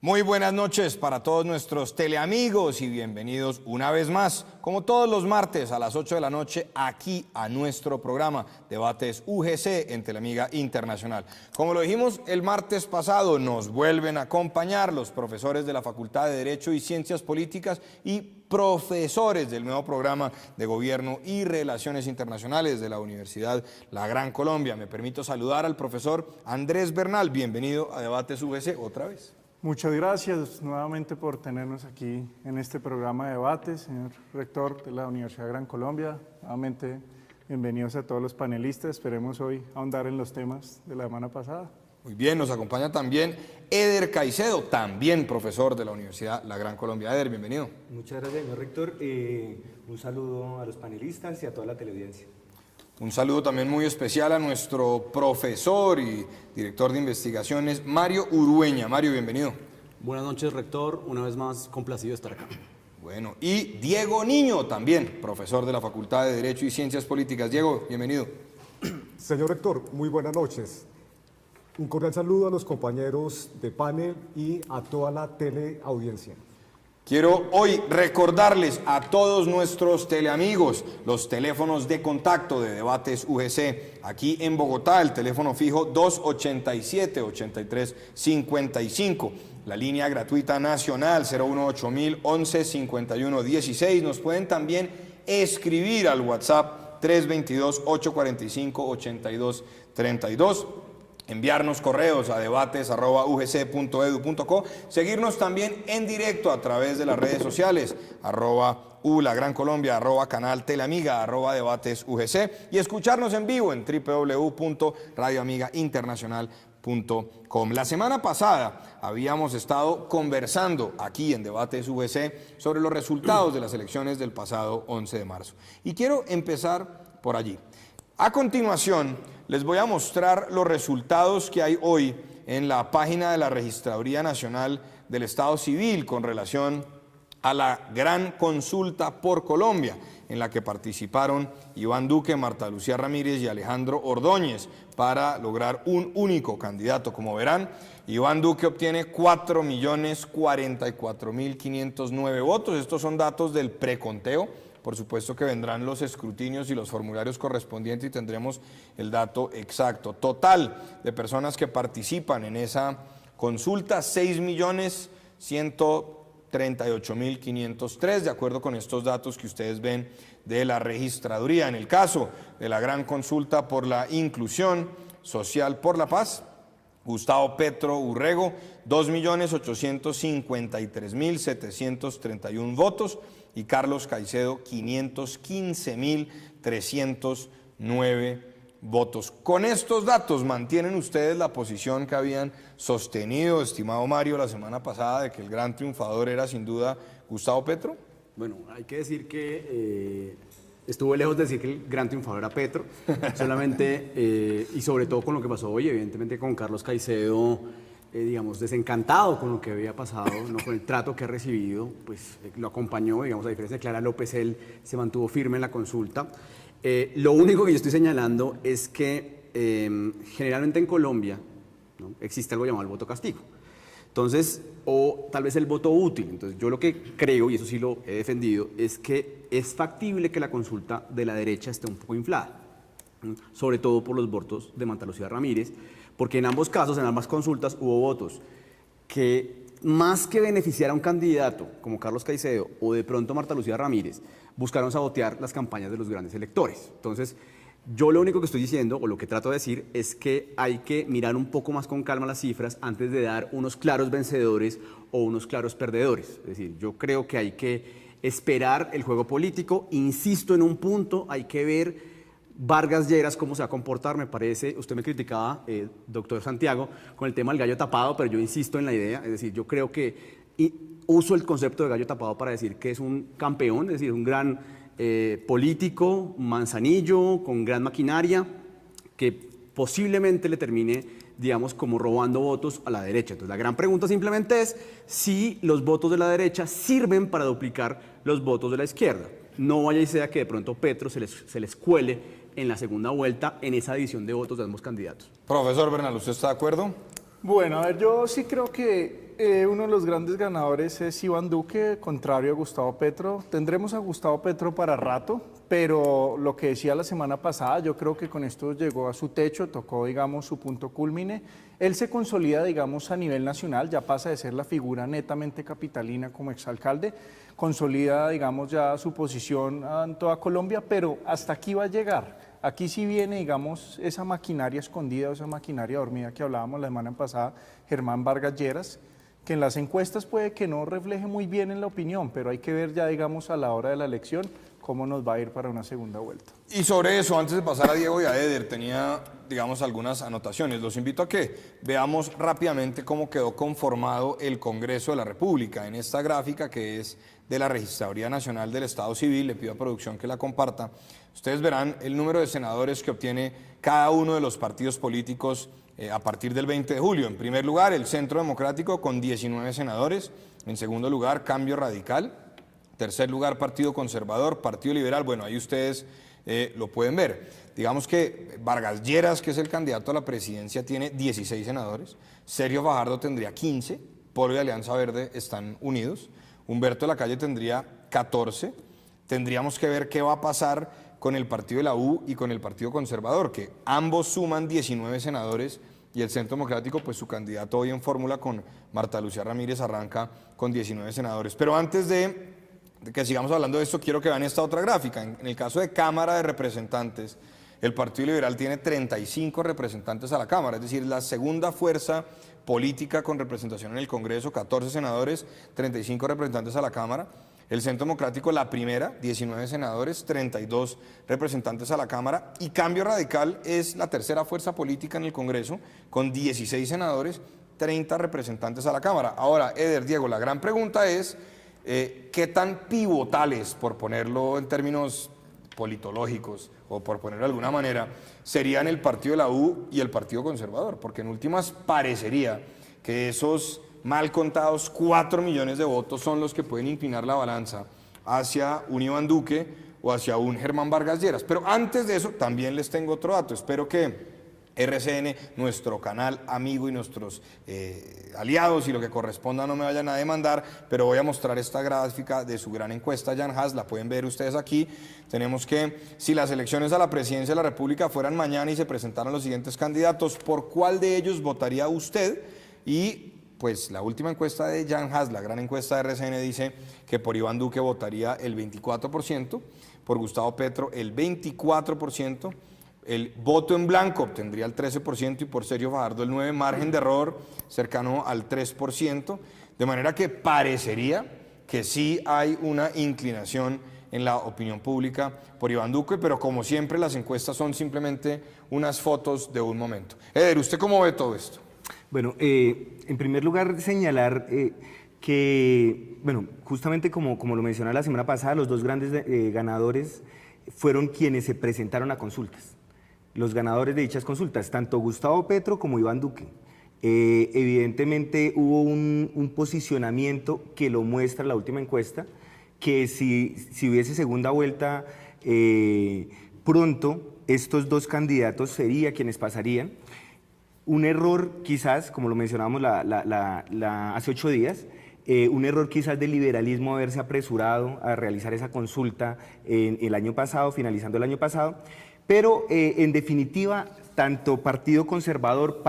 Muy buenas noches para todos nuestros teleamigos y bienvenidos una vez más, como todos los martes a las 8 de la noche, aquí a nuestro programa Debates UGC en Teleamiga Internacional. Como lo dijimos el martes pasado, nos vuelven a acompañar los profesores de la Facultad de Derecho y Ciencias Políticas y profesores del nuevo programa de Gobierno y Relaciones Internacionales de la Universidad La Gran Colombia. Me permito saludar al profesor Andrés Bernal. Bienvenido a Debates UGC otra vez. Muchas gracias nuevamente por tenernos aquí en este programa de debates, señor rector de la Universidad Gran Colombia. Nuevamente, bienvenidos a todos los panelistas. Esperemos hoy ahondar en los temas de la semana pasada. Muy bien, nos acompaña también Eder Caicedo, también profesor de la Universidad La Gran Colombia. Eder, bienvenido. Muchas gracias, señor rector. Un saludo a los panelistas y a toda la teleaudiencia. Un saludo también muy especial a nuestro profesor y director de investigaciones, Mario Urueña. Mario, bienvenido. Buenas noches, rector. Una vez más, complacido de estar acá. Bueno, y Diego Niño, también profesor de la Facultad de Derecho y Ciencias Políticas. Diego, bienvenido. Señor rector, muy buenas noches. Un cordial saludo a los compañeros de panel y a toda la teleaudiencia. Quiero hoy recordarles a todos nuestros teleamigos los teléfonos de contacto de Debates UGC. Aquí en Bogotá, el teléfono fijo 287-8355. La línea gratuita nacional 018-1151-16. Nos pueden también escribir al WhatsApp 322-845-8232. Enviarnos correos a debates@ugc.edu.co, seguirnos también en directo a través de las redes sociales, @ULaGranColombia, @Canal Teleamiga, @DebatesUGC y escucharnos en vivo en www.radioamigainternacional.com. La semana pasada habíamos estado conversando aquí en Debates UGC sobre los resultados de las elecciones del pasado 11 de marzo. Y quiero empezar por allí. A continuación, les voy a mostrar los resultados que hay hoy en la página de la Registraduría Nacional del Estado Civil con relación a la gran consulta por Colombia, en la que participaron Iván Duque, Marta Lucía Ramírez y Alejandro Ordóñez para lograr un único candidato. Como verán, Iván Duque obtiene 4.044.509 votos. Estos son datos del preconteo. Por supuesto que vendrán los escrutinios y los formularios correspondientes y tendremos el dato exacto. Total de personas que participan en esa consulta, 6.138.503, de acuerdo con estos datos que ustedes ven de la registraduría. En el caso de la gran consulta por la inclusión social por la paz, Gustavo Petro Urrego, 2.853.731 votos y Carlos Caicedo, 515.309 votos. Con estos datos, ¿mantienen ustedes la posición que habían sostenido, estimado Mario, la semana pasada, de que el gran triunfador era sin duda Gustavo Petro? Bueno, hay que decir que estuvo lejos de decir que el gran triunfador era Petro, solamente, y sobre todo con lo que pasó hoy, evidentemente con Carlos Caicedo, digamos, desencantado con lo que había pasado, ¿no? Con el trato que ha recibido, pues lo acompañó, digamos, a diferencia de Clara López, él se mantuvo firme en la consulta. Lo único que yo estoy señalando es que generalmente en Colombia, ¿no?, existe algo llamado el voto castigo. Entonces, o tal vez el voto útil. Entonces, yo lo que creo, y eso sí lo he defendido, es que es factible que la consulta de la derecha esté un poco inflada, ¿no?, sobre todo por los votos de Marta Lucía Ramírez, porque en ambos casos, en ambas consultas, hubo votos que, más que beneficiar a un candidato como Carlos Caicedo o de pronto Marta Lucía Ramírez, buscaron sabotear las campañas de los grandes electores. Entonces, yo lo único que estoy diciendo, o lo que trato de decir, es que hay que mirar un poco más con calma las cifras antes de dar unos claros vencedores o unos claros perdedores. Es decir, yo creo que hay que esperar el juego político. Insisto en un punto, hay que ver Vargas Lleras cómo se va a comportar. Me parece, usted me criticaba, doctor Santiago, con el tema del gallo tapado, pero yo insisto en la idea, es decir, yo creo que uso el concepto de gallo tapado para decir que es un campeón, es decir, un gran político, manzanillo, con gran maquinaria, que posiblemente le termine, digamos, como robando votos a la derecha. Entonces, la gran pregunta simplemente es si los votos de la derecha sirven para duplicar los votos de la izquierda. No vaya y sea que de pronto Petro se les cuele en la segunda vuelta en esa división de votos de ambos candidatos. Profesor Bernal, ¿usted está de acuerdo? Bueno, a ver, yo sí creo que uno de los grandes ganadores es Iván Duque, contrario a Gustavo Petro. Tendremos a Gustavo Petro para rato, pero lo que decía la semana pasada, yo creo que con esto llegó a su techo, tocó, digamos, su punto cúlmine. Él se consolida, digamos, a nivel nacional, ya pasa de ser la figura netamente capitalina como exalcalde, consolida, digamos, ya su posición en toda Colombia, pero hasta aquí va a llegar. Aquí sí viene, digamos, esa maquinaria escondida, esa maquinaria dormida que hablábamos la semana pasada, Germán Vargas Lleras, que en las encuestas puede que no refleje muy bien en la opinión, pero hay que ver ya, digamos, a la hora de la elección cómo nos va a ir para una segunda vuelta. Y sobre eso, antes de pasar a Diego y a Eder, tenía, digamos, algunas anotaciones. Los invito a que veamos rápidamente cómo quedó conformado el Congreso de la República. En esta gráfica, que es de la Registraduría Nacional del Estado Civil, le pido a producción que la comparta, ustedes verán el número de senadores que obtiene cada uno de los partidos políticos a partir del 20 de julio. En primer lugar, el Centro Democrático con 19 senadores. En segundo lugar, Cambio Radical. Tercer lugar, Partido Conservador, Partido Liberal. Bueno, ahí ustedes lo pueden ver. Digamos que Vargas Lleras, que es el candidato a la presidencia, tiene 16 senadores. Sergio Fajardo tendría 15. Polo y Alianza Verde están unidos. Humberto Lacalle tendría 14. Tendríamos que ver qué va a pasar con el partido de la U y con el Partido Conservador, que ambos suman 19 senadores, y el Centro Democrático, pues su candidato hoy en fórmula con Marta Lucía Ramírez arranca con 19 senadores. Pero antes de que sigamos hablando de esto, quiero que vean esta otra gráfica. En el caso de Cámara de Representantes, el Partido Liberal tiene 35 representantes a la Cámara, es decir, la segunda fuerza política con representación en el Congreso, 14 senadores, 35 representantes a la Cámara. El Centro Democrático, la primera, 19 senadores, 32 representantes a la Cámara. Y Cambio Radical es la tercera fuerza política en el Congreso, con 16 senadores, 30 representantes a la Cámara. Ahora, Eder, Diego, la gran pregunta es, ¿qué tan pivotales, por ponerlo en términos politológicos, o por ponerlo de alguna manera, serían el Partido de la U y el Partido Conservador? Porque en últimas parecería que esos mal contados 4 millones de votos son los que pueden inclinar la balanza hacia un Iván Duque o hacia un Germán Vargas Lleras. Pero antes de eso, también les tengo otro dato. Espero que RCN, nuestro canal amigo y nuestros aliados y lo que corresponda no me vayan a demandar, pero voy a mostrar esta gráfica de su gran encuesta Jan Haas, la pueden ver ustedes aquí. Tenemos que, si las elecciones a la presidencia de la República fueran mañana y se presentaran los siguientes candidatos, ¿por cuál de ellos votaría usted? Y pues la última encuesta de Jan Haas, la gran encuesta de RCN, dice que por Iván Duque votaría el 24%, por Gustavo Petro el 24%, el voto en blanco obtendría el 13% y por Sergio Fajardo el 9%, margen de error cercano al 3%, de manera que parecería que sí hay una inclinación en la opinión pública por Iván Duque, pero como siempre las encuestas son simplemente unas fotos de un momento. Eder, ¿usted cómo ve todo esto? Bueno, en primer lugar señalar que, bueno, justamente como lo mencioné la semana pasada, los dos grandes ganadores fueron quienes se presentaron a consultas. Los ganadores de dichas consultas, tanto Gustavo Petro como Iván Duque. Evidentemente hubo un posicionamiento que lo muestra la última encuesta, que si hubiese segunda vuelta pronto, estos dos candidatos serían quienes pasarían. Un error quizás, como lo mencionábamos hace 8 días, un error quizás del liberalismo haberse apresurado a realizar esa consulta el año pasado, finalizando el año pasado, pero en definitiva, tanto Partido Conservador,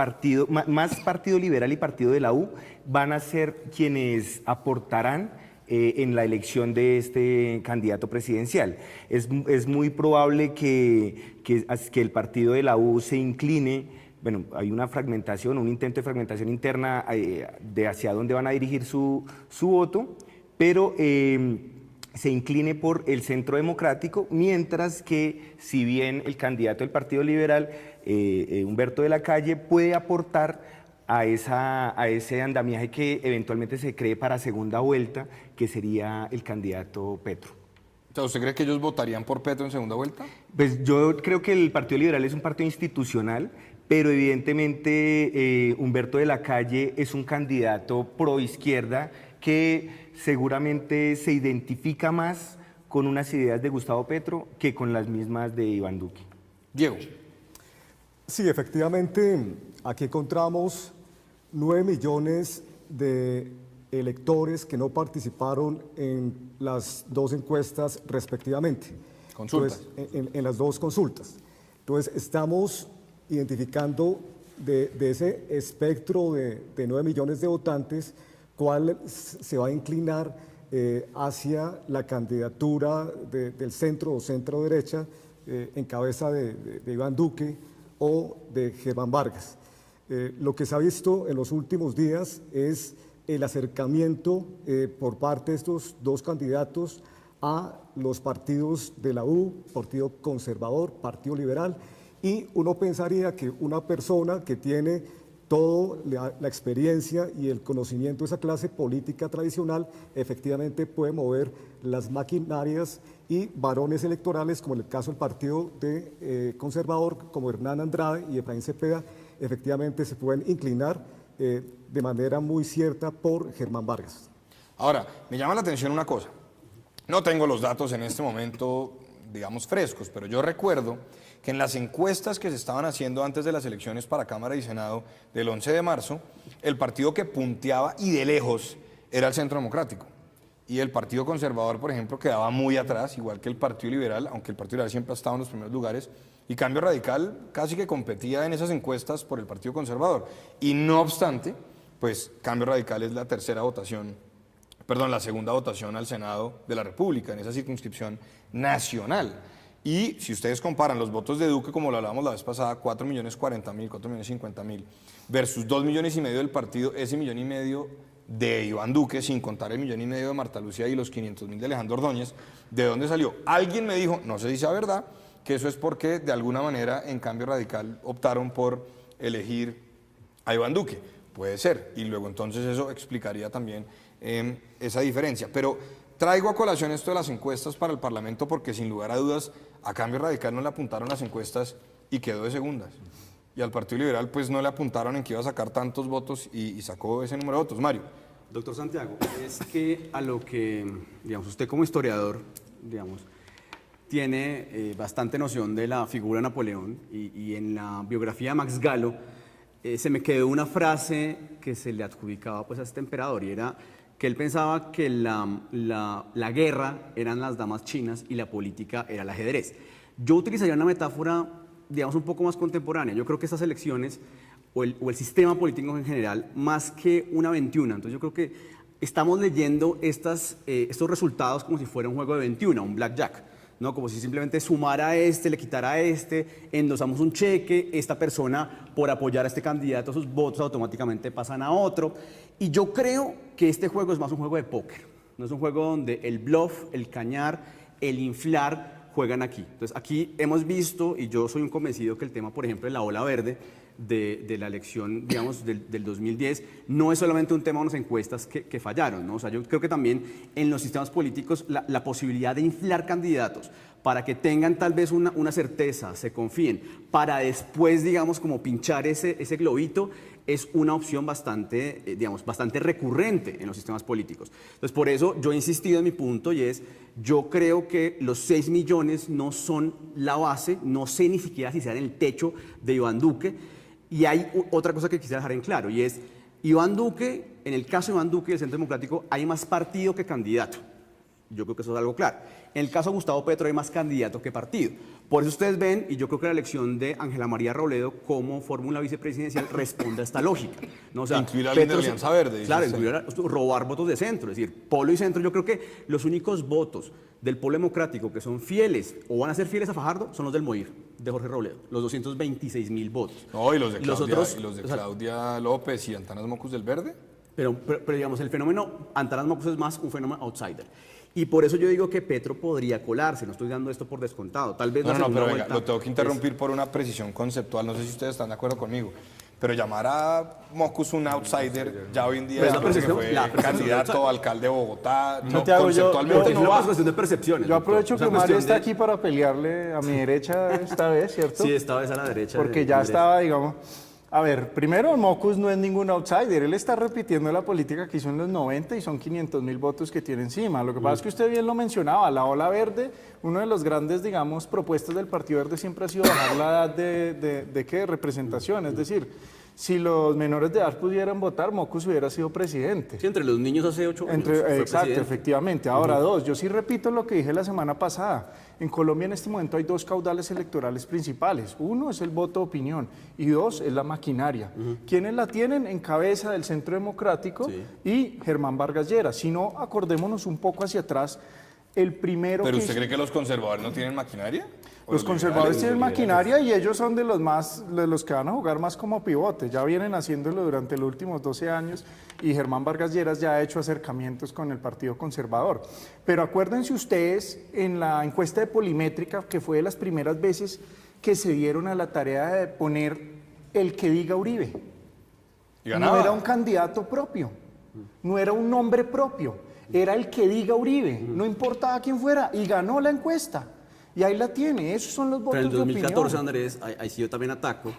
más Partido Liberal y Partido de la U van a ser quienes aportarán en la elección de este candidato presidencial. Es muy probable que el Partido de la U se incline. Bueno, hay una fragmentación, un intento de fragmentación interna de hacia dónde van a dirigir su voto, pero se incline por el Centro Democrático, mientras que si bien el candidato del Partido Liberal, Humberto de Lacalle, puede aportar a ese andamiaje que eventualmente se cree para segunda vuelta, que sería el candidato Petro. ¿Usted cree que ellos votarían por Petro en segunda vuelta? Pues yo creo que el Partido Liberal es un partido institucional, pero evidentemente Humberto de Lacalle es un candidato pro izquierda que seguramente se identifica más con unas ideas de Gustavo Petro que con las mismas de Iván Duque. Diego. Sí, efectivamente, aquí encontramos 9 millones de electores que no participaron en las dos encuestas respectivamente. Consultas. Entonces, en las dos consultas. Entonces, estamos identificando de ese espectro de 9 millones de votantes, cuál se va a inclinar hacia la candidatura del centro o centro derecha en cabeza de Iván Duque o de Germán Vargas. Lo que se ha visto en los últimos días es el acercamiento por parte de estos dos candidatos a los partidos de la U, Partido Conservador, Partido Liberal, y uno pensaría que una persona que tiene toda la experiencia y el conocimiento de esa clase política tradicional efectivamente puede mover las maquinarias y varones electorales, como en el caso del Partido Conservador, como Hernán Andrade y Efraín Cepeda, efectivamente se pueden inclinar de manera muy cierta por Germán Vargas. Ahora, me llama la atención una cosa. No tengo los datos en este momento, digamos, frescos, pero yo recuerdo que en las encuestas que se estaban haciendo antes de las elecciones para Cámara y Senado del 11 de marzo, el partido que punteaba y de lejos era el Centro Democrático. Y el Partido Conservador, por ejemplo, quedaba muy atrás, igual que el Partido Liberal, aunque el Partido Liberal siempre ha estado en los primeros lugares, y Cambio Radical casi que competía en esas encuestas por el Partido Conservador. Y no obstante, pues Cambio Radical es la la segunda votación al Senado de la República, en esa circunscripción nacional. Y si ustedes comparan los votos de Duque, como lo hablábamos la vez pasada, 4.040.000, 4.050.000, versus 2,5 millones del partido, ese 1,5 millones de Iván Duque, sin contar el 1,5 millones de Marta Lucía y los 500.000 de Alejandro Ordóñez, ¿de dónde salió? Alguien me dijo, no sé si sea verdad, que eso es porque de alguna manera en Cambio Radical optaron por elegir a Iván Duque. Puede ser, y luego entonces eso explicaría también esa diferencia. Pero traigo a colación esto de las encuestas para el Parlamento porque sin lugar a dudas a Cambio Radical no le apuntaron las encuestas y quedó de segundas. Y al Partido Liberal pues no le apuntaron en que iba a sacar tantos votos y sacó ese número de votos. Mario. Doctor Santiago, es que a lo que, digamos, usted como historiador, digamos, tiene bastante noción de la figura de Napoleón y en la biografía de Max Gallo se me quedó una frase que se le adjudicaba pues a este emperador y era que él pensaba que la guerra eran las damas chinas y la política era el ajedrez. Yo utilizaría una metáfora, digamos, un poco más contemporánea. Yo creo que estas elecciones o el sistema político en general, más que una 21, entonces yo creo que estamos leyendo estos resultados como si fuera un juego de 21, un blackjack, ¿no? Como si simplemente sumara a este, le quitara a este, endosamos un cheque, esta persona por apoyar a este candidato, sus votos automáticamente pasan a otro. Y yo creo que este juego es más un juego de póker, no es un juego donde el bluff, el cañar, el inflar juegan aquí. Entonces aquí hemos visto, y yo soy un convencido que el tema, por ejemplo, de la ola verde, de la elección, digamos, del 2010, no es solamente un tema de unas encuestas que fallaron, ¿no? O sea, yo creo que también en los sistemas políticos la posibilidad de inflar candidatos para que tengan tal vez una certeza, se confíen, para después, digamos, como pinchar ese globito, es una opción bastante, digamos, bastante recurrente en los sistemas políticos. Entonces, por eso yo he insistido en mi punto y es, yo creo que los 6 millones no son la base, no sé ni siquiera si sean el techo de Iván Duque. Y hay otra cosa que quisiera dejar en claro y es, Iván Duque, en el caso de Iván Duque y del Centro Democrático, hay más partido que candidato. Yo creo que eso es algo claro. En el caso de Gustavo Petro hay más candidato que partido. Por eso ustedes ven, y yo creo que la elección de Ángela María Robledo como fórmula vicepresidencial responde a esta lógica, ¿no? O sea, incluir a la Alianza Verde. Claro, robar votos de centro. Es decir, polo y centro, yo creo que los únicos votos del polo democrático que son fieles o van a ser fieles a Fajardo son los del MOIR, de Jorge Robledo, los 226.000 votos. No, y los de Claudia, Claudia López y Antanas Mocus del Verde. Pero digamos, el fenómeno Antanas Mocus es más un fenómeno outsider. Y por eso yo digo que Petro podría colarse, no estoy dando esto por descontado. Tal vez No, pero venga, lo tengo que interrumpir por una precisión conceptual, no sé si ustedes están de acuerdo conmigo. Pero llamar a Mocus un outsider ya hoy en día es que fue candidato a alcalde de Bogotá, conceptualmente no va. Es cuestión de percepciones. Yo aprovecho que Mario está aquí para pelearle a mi derecha esta vez, ¿cierto? Sí, esta vez a la derecha. Porque ya estaba, digamos... A ver, primero, Mocus no es ningún outsider, él está repitiendo la política que hizo en los 90 y son 500.000 votos que tiene encima. Lo que pasa es que usted bien lo mencionaba, la ola verde, uno de los grandes, digamos, propuestas del Partido Verde siempre ha sido bajar la edad de representación, es decir, Si los menores de edad pudieran votar, Mocus hubiera sido presidente. Sí, entre los niños hace 8 años. fue Exacto, presidente. efectivamente. Ahora, dos, yo sí repito lo que dije la semana pasada. En Colombia en este momento hay dos caudales electorales principales. Uno es el voto de opinión y dos es la maquinaria. ¿Quiénes la tienen? En cabeza del Centro Democrático y Germán Vargas Lleras. Si no, acordémonos un poco hacia atrás. El primero ¿Pero que usted cree que los conservadores no tienen maquinaria? ¿O los conservadores liberales? tienen maquinaria y ellos son de los que van a jugar más como pivote. Ya vienen haciéndolo durante los últimos 12 años y Germán Vargas Lleras ya ha hecho acercamientos con el Partido Conservador. Pero acuérdense ustedes en la encuesta de Polimétrica, que fue de las primeras veces que se dieron a la tarea de poner el que diga Uribe. ¿Y ganaba? No era un candidato propio, no era un nombre propio, era el que diga Uribe, no importaba quién fuera, y ganó la encuesta. Y ahí la tiene, esos son los votos Pero en de 2014, opinión. Andrés, ahí sí yo también ataco,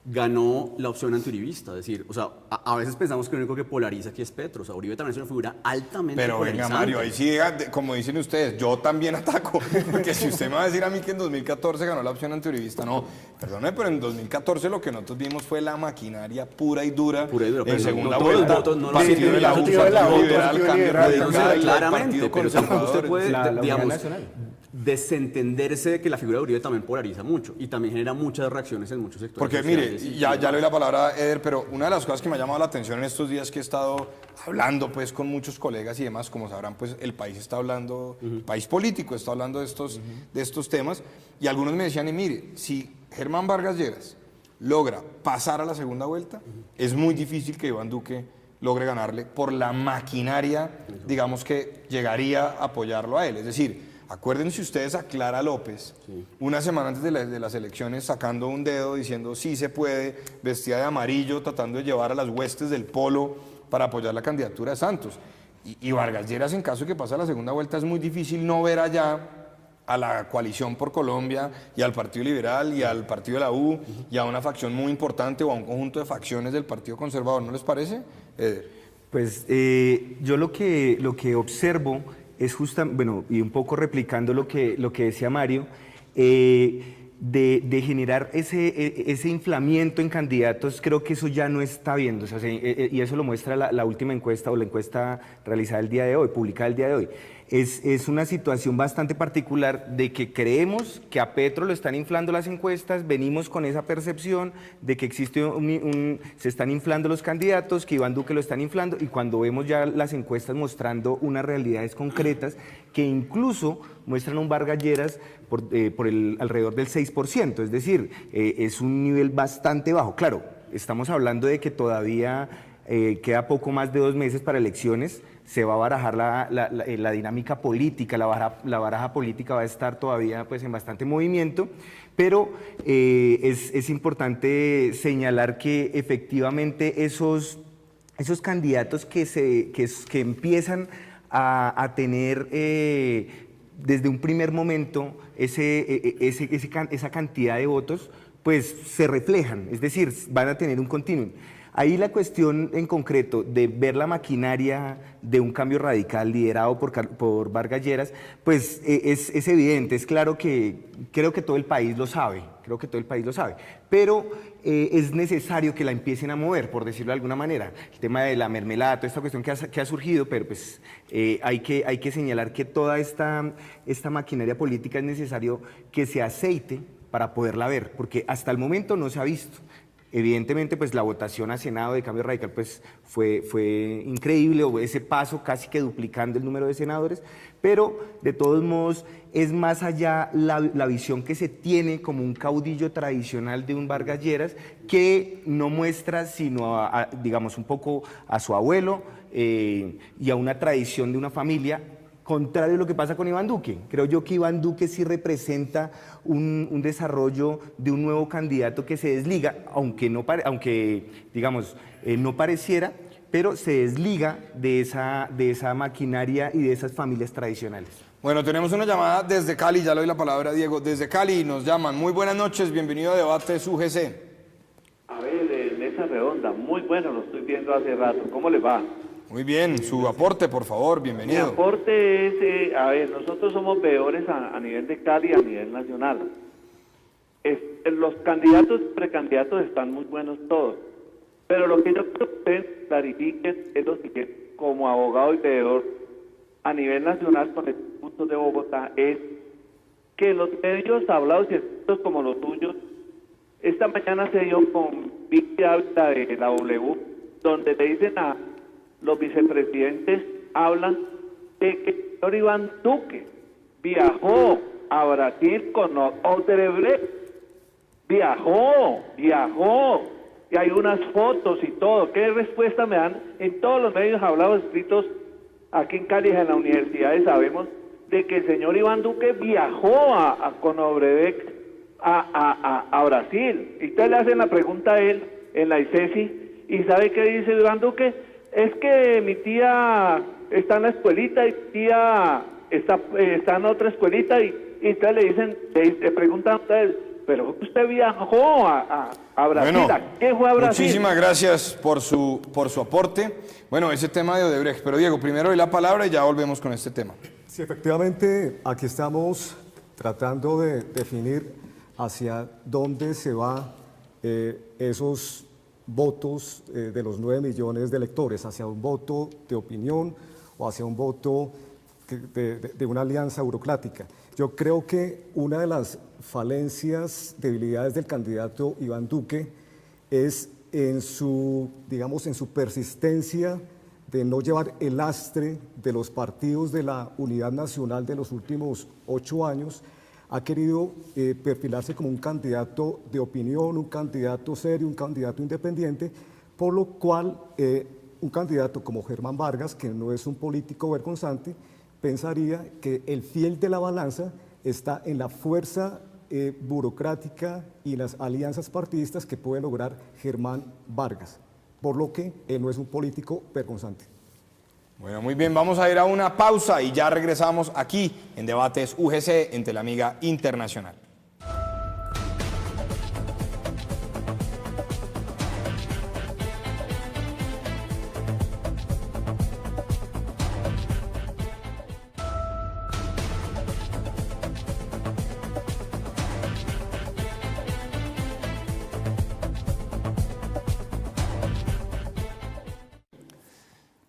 ganó la opción antiuribista. Es decir, o sea, a veces pensamos que lo único que polariza aquí es Petro. O sea, Uribe también es una figura altamente Pero venga, polarizante. Mario, ahí sí, como dicen ustedes, yo también ataco. Porque si usted me va a decir a mí que en 2014 ganó la opción antiuribista, no, perdóneme, pero en 2014 lo que nosotros vimos fue la maquinaria pura y dura. Pura y dura, pero en no segunda todos los vuelta. votos, no los Partido tiene de la el U, Partido de la U, Partido Liberal, Partido Cambio Liberal, Radical, Entonces, claramente, Partido pero usted Conservador. puede, la Unidad digamos, Nacional. desentenderse de que la figura de Uribe también polariza mucho y también genera muchas reacciones en muchos sectores Porque mire, sociales y ya demás. le doy la palabra a Eder, pero una de las cosas que me ha llamado la atención en estos días que he estado hablando pues con muchos colegas y demás, como sabrán, pues el país está hablando, el país político está hablando de estos temas, y algunos me decían, y mire, si Germán Vargas Lleras logra pasar a la segunda vuelta, es muy difícil que Iván Duque logre ganarle por la maquinaria, digamos, que llegaría a apoyarlo a él. Es decir, acuérdense ustedes a Clara López, una semana antes de las elecciones, sacando un dedo diciendo sí se puede, vestida de amarillo, tratando de llevar a las huestes del polo para apoyar la candidatura de Santos. Y Vargas Lleras, en caso de que pase a la segunda vuelta, es muy difícil no ver allá a la Coalición por Colombia y al Partido Liberal y al Partido de la U y a una facción muy importante o a un conjunto de facciones del Partido Conservador, ¿no les parece? Pues yo lo que observo es justamente, bueno, y un poco replicando lo que decía Mario, de generar ese inflamiento en candidatos, creo que eso ya no está viendo, o sea, y eso lo muestra la última encuesta o la encuesta realizada el día de hoy, publicada el día de hoy. Es una situación bastante particular de que creemos que a Petro lo están inflando las encuestas, venimos con esa percepción de que existe se están inflando los candidatos, que Iván Duque lo están inflando, y cuando vemos ya las encuestas mostrando unas realidades concretas que incluso muestran un Vargas Lleras por alrededor del 6%, es decir, es un nivel bastante bajo. Claro, estamos hablando de que todavía queda poco más de 2 meses para elecciones, se va a barajar la dinámica política, la baraja política va a estar todavía pues, en bastante movimiento, pero es importante señalar que efectivamente esos candidatos que empiezan a tener desde un primer momento esa cantidad de votos, pues se reflejan, es decir, van a tener un continuum. Ahí la cuestión en concreto de ver la maquinaria de un cambio radical liderado por Vargas Lleras, pues es evidente, es claro que creo que todo el país lo sabe, pero es necesario que la empiecen a mover, por decirlo de alguna manera. El tema de la mermelada, toda esta cuestión que ha surgido, pero pues hay que señalar que toda esta maquinaria política es necesario que se aceite para poderla ver, porque hasta el momento no se ha visto. Evidentemente, pues la votación a Senado de Cambio Radical pues, fue increíble, o ese paso casi que duplicando el número de senadores, pero de todos modos es más allá la visión que se tiene como un caudillo tradicional de un Vargas Lleras, que no muestra sino, digamos, un poco a su abuelo y a una tradición de una familia, contrario a lo que pasa con Iván Duque. Creo yo que Iván Duque sí representa un desarrollo de un nuevo candidato que se desliga, aunque digamos, no pareciera, pero se desliga de esa maquinaria y de esas familias tradicionales. Bueno, tenemos una llamada desde Cali, ya le doy la palabra a Diego. Desde Cali nos llaman. Muy buenas noches, bienvenido a Debate UGC. A ver, Mesa Redonda, muy bueno, lo estoy viendo hace rato. ¿Cómo le va? Muy bien, su aporte, por favor, Mi bienvenido. aporte es, a ver, nosotros somos veedores a nivel de Cali y a nivel nacional. Los candidatos, precandidatos están muy buenos todos, Pero lo que yo quiero que ustedes clarifiquen es lo siguiente, como abogado y veedor a nivel nacional con el Instituto de Bogotá, es que los medios hablados y escritos como los tuyos, esta mañana se dio con Vicky Ávila de la W, donde le dicen a los vicepresidentes, hablan de que el señor Iván Duque viajó a Brasil con Odebrecht, viajó, y hay unas fotos y todo. ¿Qué respuesta me dan en todos los medios hablados escritos aquí en Cali, en las universidades? Sabemos de que el señor Iván Duque viajó con Odebrecht a Brasil. Y ustedes le hacen la pregunta a él en la ICESI, y ¿sabe qué dice Iván Duque? Es que mi tía está en la escuelita y mi tía está en otra escuelita, y ustedes le dicen, le preguntan a ustedes, pero usted viajó a Brasil. Bueno, ¿A qué fue a Brasil? muchísimas gracias por su aporte. Bueno, ese tema de Odebrecht, pero Diego, primero doy la palabra y ya volvemos con este tema. Sí, efectivamente, aquí estamos tratando de definir hacia dónde se va esos votos de los 9 millones de electores, hacia un voto de opinión o hacia un voto de una alianza burocrática. Yo creo que una de las falencias, debilidades del candidato Iván Duque es en su persistencia de no llevar el lastre de los partidos de la unidad nacional de los últimos 8 años. Ha querido perfilarse como un candidato de opinión, un candidato serio, un candidato independiente, por lo cual un candidato como Germán Vargas, que no es un político vergonzante, pensaría que el fiel de la balanza está en la fuerza burocrática y las alianzas partidistas que puede lograr Germán Vargas, por lo que él no es un político vergonzante. Bueno, muy bien, vamos a ir a una pausa y ya regresamos aquí en Debates UGC en Teleamiga Internacional.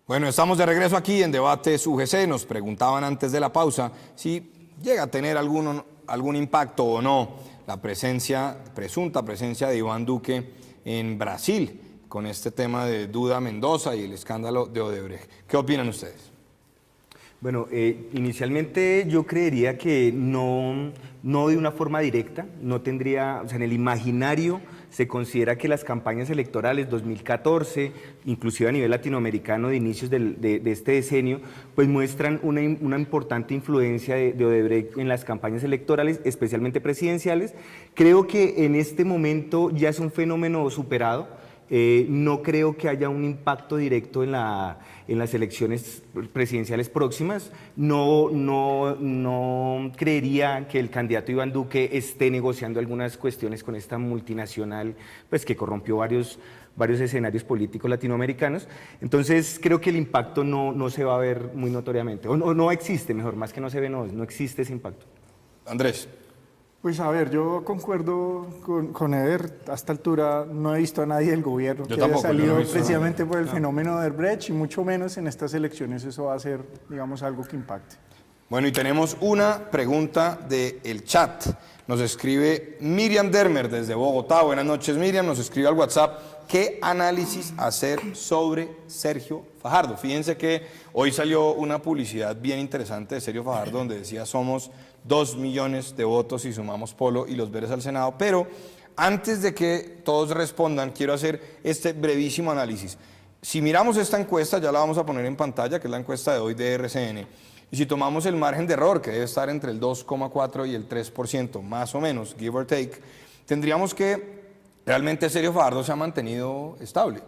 Bueno, estamos de regreso aquí en Debates UGC. Nos preguntaban antes de la pausa si llega a tener algún impacto o no la presunta presencia de Iván Duque en Brasil con este tema de Duda Mendoza y el escándalo de Odebrecht. ¿Qué opinan ustedes? Bueno, inicialmente yo creería que no de una forma directa, no tendría, o sea, en el imaginario se considera que las campañas electorales 2014, inclusive a nivel latinoamericano de inicios de este decenio, pues muestran una importante influencia de Odebrecht en las campañas electorales, especialmente presidenciales. Creo que en este momento ya es un fenómeno superado. No creo que haya un impacto directo en las elecciones presidenciales próximas. No creería que el candidato Iván Duque esté negociando algunas cuestiones con esta multinacional, pues, que corrompió varios escenarios políticos latinoamericanos. Entonces creo que el impacto no se va a ver muy notoriamente, o no existe, mejor, más que no se ve, no existe ese impacto. Andrés. Pues a ver, yo concuerdo con Eder. A esta altura no he visto a nadie del gobierno que haya salido precisamente por el fenómeno de Odebrecht, y mucho menos en estas elecciones eso va a ser, digamos, algo que impacte. Bueno, y tenemos una pregunta del chat. Nos escribe Miriam Dermer desde Bogotá. Buenas noches, Miriam. Nos escribe al WhatsApp: ¿qué análisis hacer sobre Sergio Fajardo? Fíjense que hoy salió una publicidad bien interesante de Sergio Fajardo donde decía: somos 2 millones de votos si sumamos Polo y los Verdes al Senado. Pero antes de que todos respondan, quiero hacer este brevísimo análisis. Si miramos esta encuesta, ya la vamos a poner en pantalla, que es la encuesta de hoy de RCN, y si tomamos el margen de error, que debe estar entre el 2,4 y el 3%, más o menos, give or take, tendríamos que realmente Sergio Fajardo se ha mantenido estable.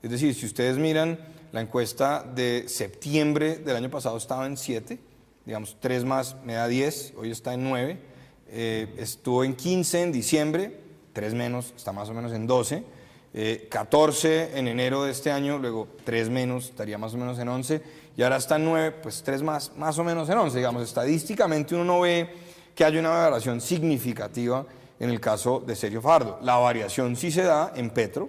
Es decir, si ustedes miran la encuesta de septiembre del año pasado, estaba en 7, digamos 3 más me da 10, hoy está en 9, estuvo en 15 en diciembre, 3 menos, está más o menos en 12, 14 en enero de este año, luego 3 menos, estaría más o menos en 11, y ahora está en 9, pues 3 más o menos en 11, digamos, estadísticamente uno no ve que haya una variación significativa en el caso de Sergio Fajardo. La variación sí se da en Petro,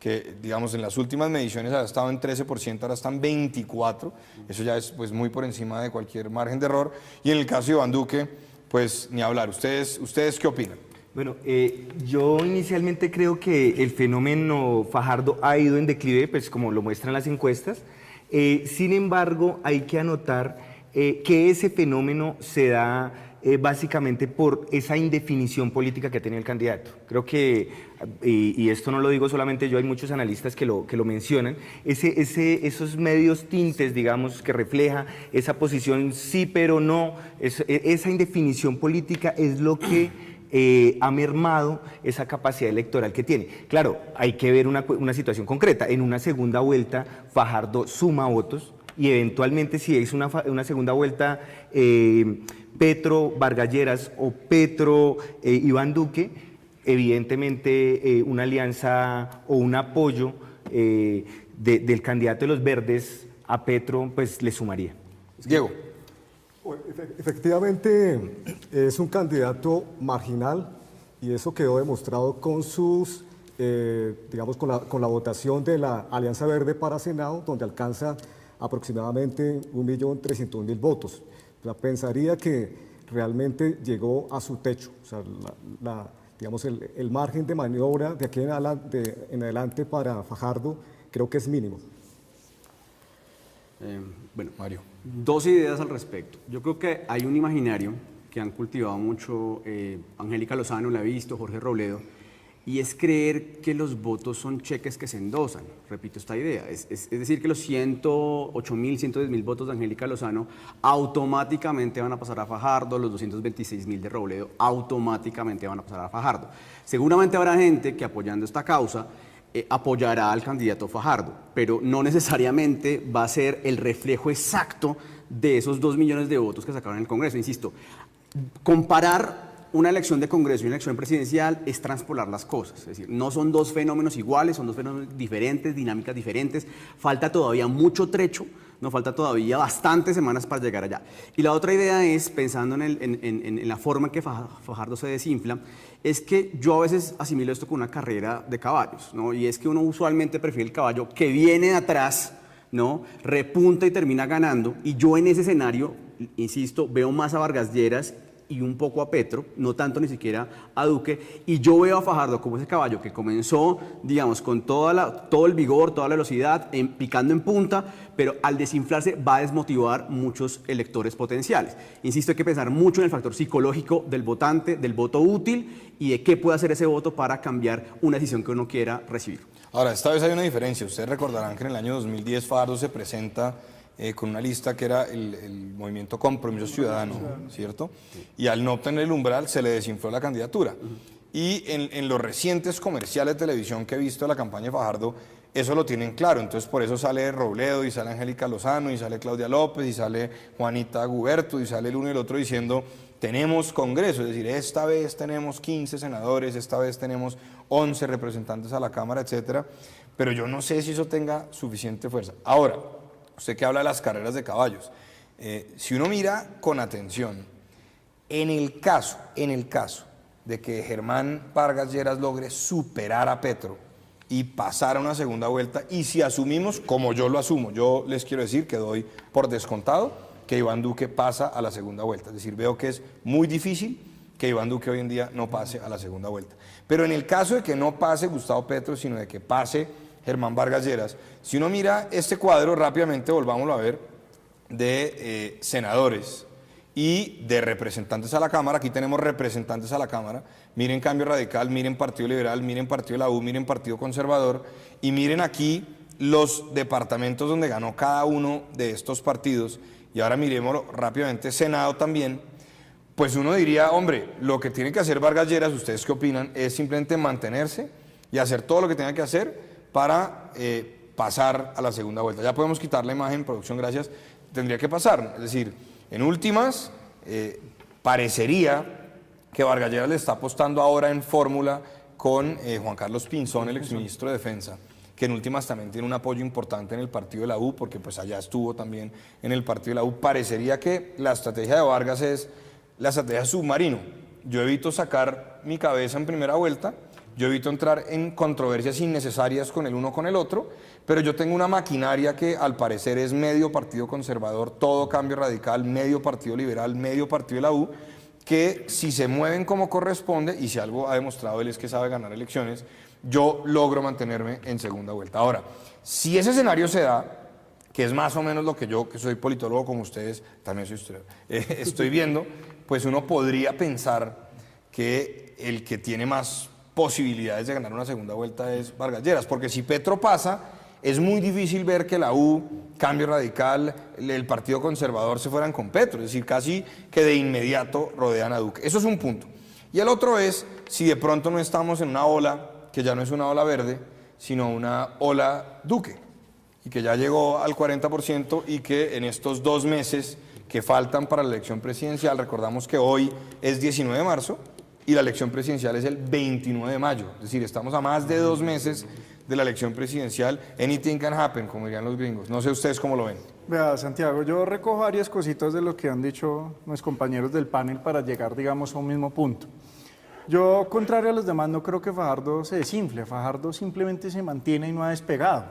que digamos en las últimas mediciones había estado en 13%, ahora están 24%, eso ya es pues muy por encima de cualquier margen de error, y en el caso de Iván Duque, pues ni hablar. ¿Ustedes qué opinan? Bueno, yo inicialmente creo que el fenómeno Fajardo ha ido en declive, pues como lo muestran las encuestas. Sin embargo, hay que anotar que ese fenómeno se da básicamente por esa indefinición política que ha tenido el candidato. Creo que, y esto no lo digo solamente yo, hay muchos analistas que lo mencionan, esos medios tintes, digamos, que refleja esa posición sí pero no, esa indefinición política es lo que ha mermado esa capacidad electoral que tiene. Claro, hay que ver una situación concreta. En una segunda vuelta, Fajardo suma votos y eventualmente si es una segunda vuelta Petro Vargas Lleras o Petro Iván Duque, evidentemente una alianza o un apoyo del candidato de los verdes a Petro pues le sumaría. Diego. Efectivamente es un candidato marginal y eso quedó demostrado con sus, digamos, con la votación de la Alianza Verde para Senado, donde alcanza aproximadamente 1.300.000 votos. Pensaría que realmente llegó a su techo, o sea, digamos, el margen de maniobra de aquí en adelante para Fajardo creo que es mínimo. Bueno, Mario. Dos ideas al respecto. Yo creo que hay un imaginario que han cultivado mucho, Angélica Lozano la ha visto, Jorge Robledo, y es creer que los votos son cheques que se endosan. Repito esta idea. Es decir, que los 108.000, 110.000 votos de Angélica Lozano automáticamente van a pasar a Fajardo, los 226.000 de Robledo automáticamente van a pasar a Fajardo. Seguramente habrá gente que apoyando esta causa apoyará al candidato Fajardo, pero no necesariamente va a ser el reflejo exacto de esos 2 millones de votos que sacaron en el Congreso. Insisto, comparar una elección de Congreso y una elección presidencial es transpolar las cosas, es decir, no son dos fenómenos iguales, son dos fenómenos diferentes, dinámicas diferentes, falta todavía mucho trecho, nos falta todavía bastantes semanas para llegar allá. Y la otra idea es, pensando en la forma en que Fajardo se desinfla, es que yo a veces asimilo esto con una carrera de caballos, ¿no? Y es que uno usualmente prefiere el caballo que viene de atrás, ¿no? Repunta y termina ganando, y yo en ese escenario, insisto, veo más a Vargas Lleras y un poco a Petro, no tanto ni siquiera a Duque, y yo veo a Fajardo como ese caballo que comenzó, digamos, con todo el vigor, toda la velocidad, picando en punta, pero al desinflarse va a desmotivar muchos electores potenciales. Insisto, hay que pensar mucho en el factor psicológico del votante, del voto útil y de qué puede hacer ese voto para cambiar una decisión que uno quiera recibir. Ahora, esta vez hay una diferencia. Ustedes recordarán que en el año 2010 Fajardo se presenta con una lista que era el Movimiento Compromiso Ciudadano, ¿cierto? Y al no obtener el umbral se le desinfló la candidatura. Y en los recientes comerciales de televisión que he visto de la campaña de Fajardo, eso lo tienen claro. Entonces por eso sale Robledo y sale Angélica Lozano y sale Claudia López y sale Juanita Guberto y sale el uno y el otro diciendo tenemos Congreso, es decir, esta vez tenemos 15 senadores, esta vez tenemos 11 representantes a la Cámara, etcétera. Pero yo no sé si eso tenga suficiente fuerza. Ahora, usted que habla de las carreras de caballos, si uno mira con atención, en el caso de que Germán Vargas Lleras logre superar a Petro y pasar a una segunda vuelta, y si asumimos, como yo lo asumo, yo les quiero decir que doy por descontado que Iván Duque pasa a la segunda vuelta, es decir, veo que es muy difícil que Iván Duque hoy en día no pase a la segunda vuelta. Pero en el caso de que no pase Gustavo Petro, sino de que pase Germán Vargas Lleras, si uno mira este cuadro rápidamente, volvámoslo a ver, de senadores y de representantes a la Cámara, aquí tenemos representantes a la Cámara, miren Cambio Radical, miren Partido Liberal, miren Partido de la U, miren Partido Conservador, y miren aquí los departamentos donde ganó cada uno de estos partidos, y ahora miremoslo rápidamente, Senado también, pues uno diría, hombre, lo que tiene que hacer Vargas Lleras, ¿ustedes qué opinan? Es simplemente mantenerse y hacer todo lo que tenga que hacer para pasar a la segunda vuelta. Ya podemos quitar la imagen, producción, gracias. Tendría que pasar, es decir, en últimas, parecería que Vargas Lleras le está apostando ahora en fórmula con Juan Carlos Pinzón, el exministro de Defensa, que en últimas también tiene un apoyo importante en el partido de la U, porque pues allá estuvo también en el partido de la U. Parecería que la estrategia de Vargas es la estrategia submarino. Yo evito sacar mi cabeza en primera vuelta, Yo evito entrar en controversias innecesarias con el uno o con el otro, pero yo tengo una maquinaria que al parecer es medio partido conservador, todo Cambio Radical, medio partido liberal, medio partido de la U, que si se mueven como corresponde, y si algo ha demostrado él es que sabe ganar elecciones, yo logro mantenerme en segunda vuelta. Ahora, si ese escenario se da, que es más o menos lo que yo, que soy politólogo como ustedes, también soy historiador, estoy viendo, pues uno podría pensar que el que tiene más posibilidades de ganar una segunda vuelta es Vargas Lleras, porque si Petro pasa, es muy difícil ver que la U, Cambio Radical, el Partido Conservador se fueran con Petro, es decir, casi que de inmediato rodean a Duque. Eso es un punto. Y el otro es, si de pronto no estamos en una ola, que ya no es una ola verde, sino una ola Duque, y que ya llegó al 40% y que en estos 2 meses que faltan para la elección presidencial, recordamos que hoy es 19 de marzo y la elección presidencial es el 29 de mayo, es decir, estamos a más de 2 meses de la elección presidencial. Anything can happen, como dirían los gringos. No sé ustedes cómo lo ven. Vea, Santiago, yo recojo varias cositas de lo que han dicho mis compañeros del panel para llegar, digamos, a un mismo punto. Yo, contrario a los demás, no creo que Fajardo se desinfle. Fajardo simplemente se mantiene y no ha despegado.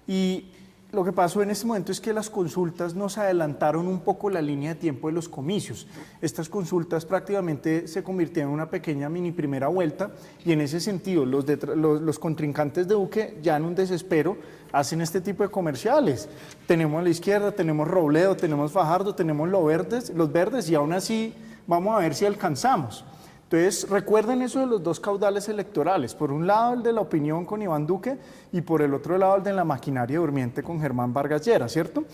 Y lo que pasó en este momento es que las consultas nos adelantaron un poco la línea de tiempo de los comicios. Estas consultas prácticamente se convirtieron en una pequeña mini primera vuelta y en ese sentido los contrincantes de Duque ya en un desespero hacen este tipo de comerciales. Tenemos a la izquierda, tenemos Robledo, tenemos Fajardo, tenemos los verdes y aún así vamos a ver si alcanzamos. Entonces, recuerden eso de los 2 caudales electorales. Por un lado, el de la opinión con Iván Duque y por el otro lado, el de la maquinaria durmiente con Germán Vargas Lleras, ¿cierto?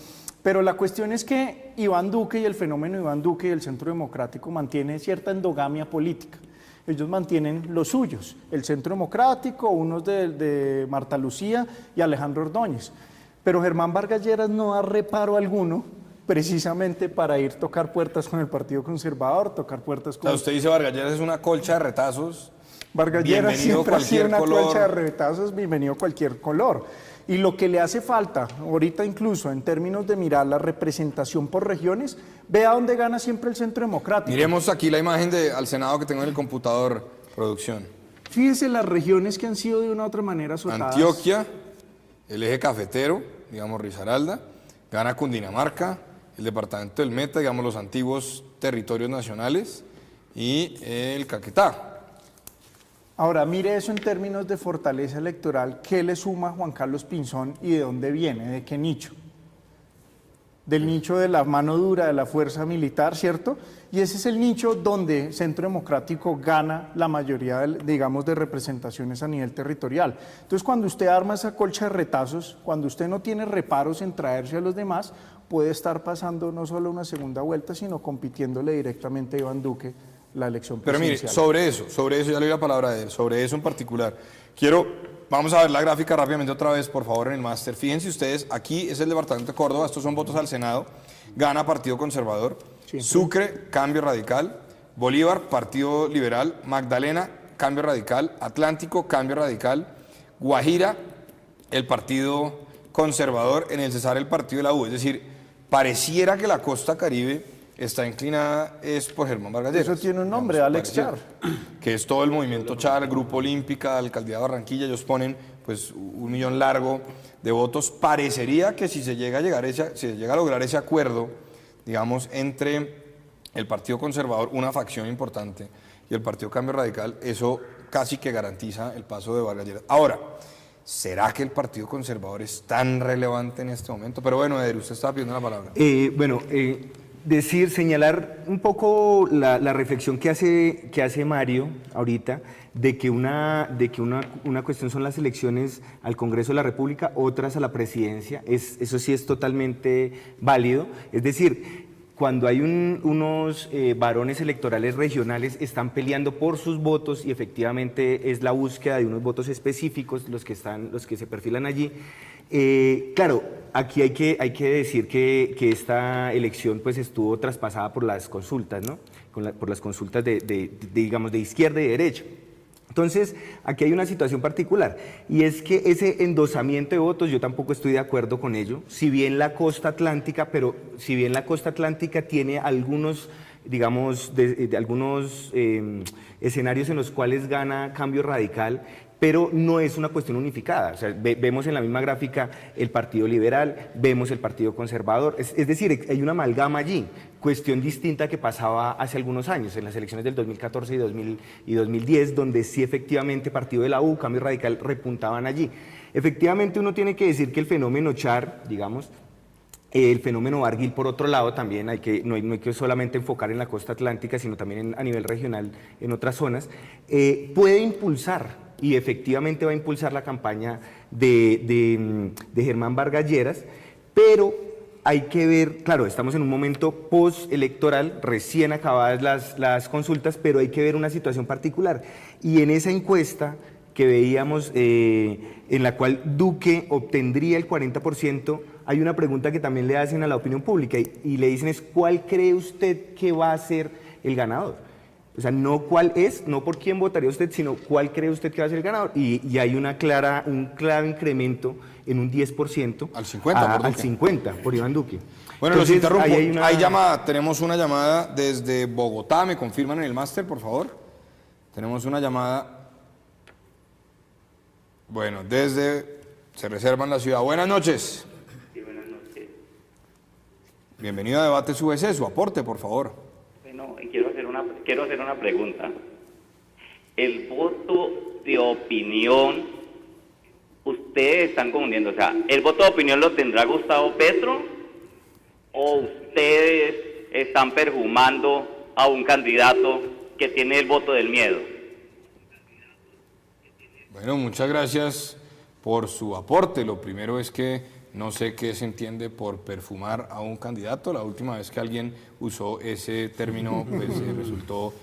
Pero la cuestión es que Iván Duque y el fenómeno Iván Duque y el Centro Democrático mantienen cierta endogamia política. Ellos mantienen los suyos, el Centro Democrático, unos de Marta Lucía y Alejandro Ordóñez. Pero Germán Vargas Lleras no da reparo alguno precisamente para ir a tocar puertas con el Partido Conservador, tocar puertas con... O sea, usted dice Vargas Lleras es una colcha de retazos. Vargas Lleras siempre ha sido una color. colcha de retazos, bienvenido cualquier color. Y lo que le hace falta, ahorita incluso en términos de mirar la representación por regiones, vea dónde gana siempre el Centro Democrático. Miremos aquí la imagen al Senado que tengo en el computador, producción. Fíjese las regiones que han sido de una u otra manera azotadas. Antioquia, el eje cafetero, digamos Risaralda, gana Cundinamarca, el departamento del Meta, digamos los antiguos territorios nacionales, y el Caquetá. Ahora, mire eso en términos de fortaleza electoral, ¿qué le suma Juan Carlos Pinzón y de dónde viene? ¿De qué nicho? Del nicho de la mano dura, de la fuerza militar, ¿cierto? Y ese es el nicho donde Centro Democrático gana la mayoría, digamos, de representaciones a nivel territorial. Entonces, cuando usted arma esa colcha de retazos, cuando usted no tiene reparos en traerse a los demás, puede estar pasando no solo una segunda vuelta, sino compitiéndole directamente a Iván Duque la elección presidencial. Pero mire, sobre eso ya le doy la palabra de él, sobre eso en particular. Vamos a ver la gráfica rápidamente otra vez, por favor, en el máster. Fíjense ustedes, aquí es el departamento de Córdoba, estos son votos al Senado, gana Partido Conservador, siempre. Sucre, Cambio Radical, Bolívar, Partido Liberal, Magdalena, Cambio Radical, Atlántico, Cambio Radical, Guajira, el Partido Conservador, en el Cesar el Partido de la U. Es decir, pareciera que la costa Caribe está inclinada es por Germán Vargas Lleras. Eso tiene un nombre, Alex Char. Que es todo el movimiento Char, el Grupo Olímpica, Alcaldía de Barranquilla, ellos ponen pues 1 millón largo de votos. Parecería que si se llega a lograr ese acuerdo, digamos, entre el Partido Conservador, una facción importante, y el Partido Cambio Radical, eso casi que garantiza el paso de Vargas Lleras. Ahora, ¿será que el Partido Conservador es tan relevante en este momento? Pero bueno, Eder, usted estaba pidiendo la palabra. Señalar un poco la reflexión que hace Mario ahorita, de que una cuestión son las elecciones al Congreso de la República, otras a la presidencia, eso sí es totalmente válido. Es decir, cuando hay unos varones electorales regionales están peleando por sus votos y efectivamente es la búsqueda de unos votos específicos los que se perfilan allí. Claro, aquí hay que decir que esta elección pues estuvo traspasada por las consultas, ¿no? Por las consultas digamos de izquierda y derecha. Entonces, aquí hay una situación particular, y es que ese endosamiento de votos, yo tampoco estoy de acuerdo con ello, si bien la costa atlántica tiene algunos digamos, de algunos escenarios en los cuales gana Cambio Radical, pero no es una cuestión unificada. O sea, vemos en la misma gráfica el Partido Liberal, vemos el Partido Conservador, es decir, hay una amalgama allí, cuestión distinta que pasaba hace algunos años, en las elecciones del 2014 y 2010, donde sí efectivamente Partido de la U, Cambio Radical repuntaban allí. Efectivamente uno tiene que decir que el fenómeno Char, digamos, el fenómeno Barguil, por otro lado, también no hay que solamente enfocar en la costa atlántica, sino también a nivel regional en otras zonas, puede impulsar, y efectivamente va a impulsar la campaña de Germán Vargas Lleras, pero hay que ver, claro, estamos en un momento postelectoral, recién acabadas las consultas, pero hay que ver una situación particular. Y en esa encuesta que veíamos, en la cual Duque obtendría el 40%, hay una pregunta que también le hacen a la opinión pública y le dicen es ¿cuál cree usted que va a ser el ganador? O sea, no cuál es, no por quién votaría usted, sino cuál cree usted que va a ser el ganador. Y hay un claro incremento en un 10%. Al 50%. Al 50% por Iván Duque. Bueno, Entonces, los interrumpo. hay llamada, tenemos una llamada desde Bogotá, ¿me confirman en el máster, por favor? Tenemos una llamada. Bueno, se reservan la ciudad. Buenas noches. Sí, buenas noches. Bienvenido a Debates VC, su aporte, por favor. Bueno, quiero hacer una pregunta. El voto de opinión, ustedes están confundiendo, o sea, ¿el voto de opinión lo tendrá Gustavo Petro o ustedes están perfumando a un candidato que tiene el voto del miedo? Bueno, muchas gracias por su aporte. Lo primero es que no sé qué se entiende por perfumar a un candidato. La última vez que alguien usó ese término, pues resultó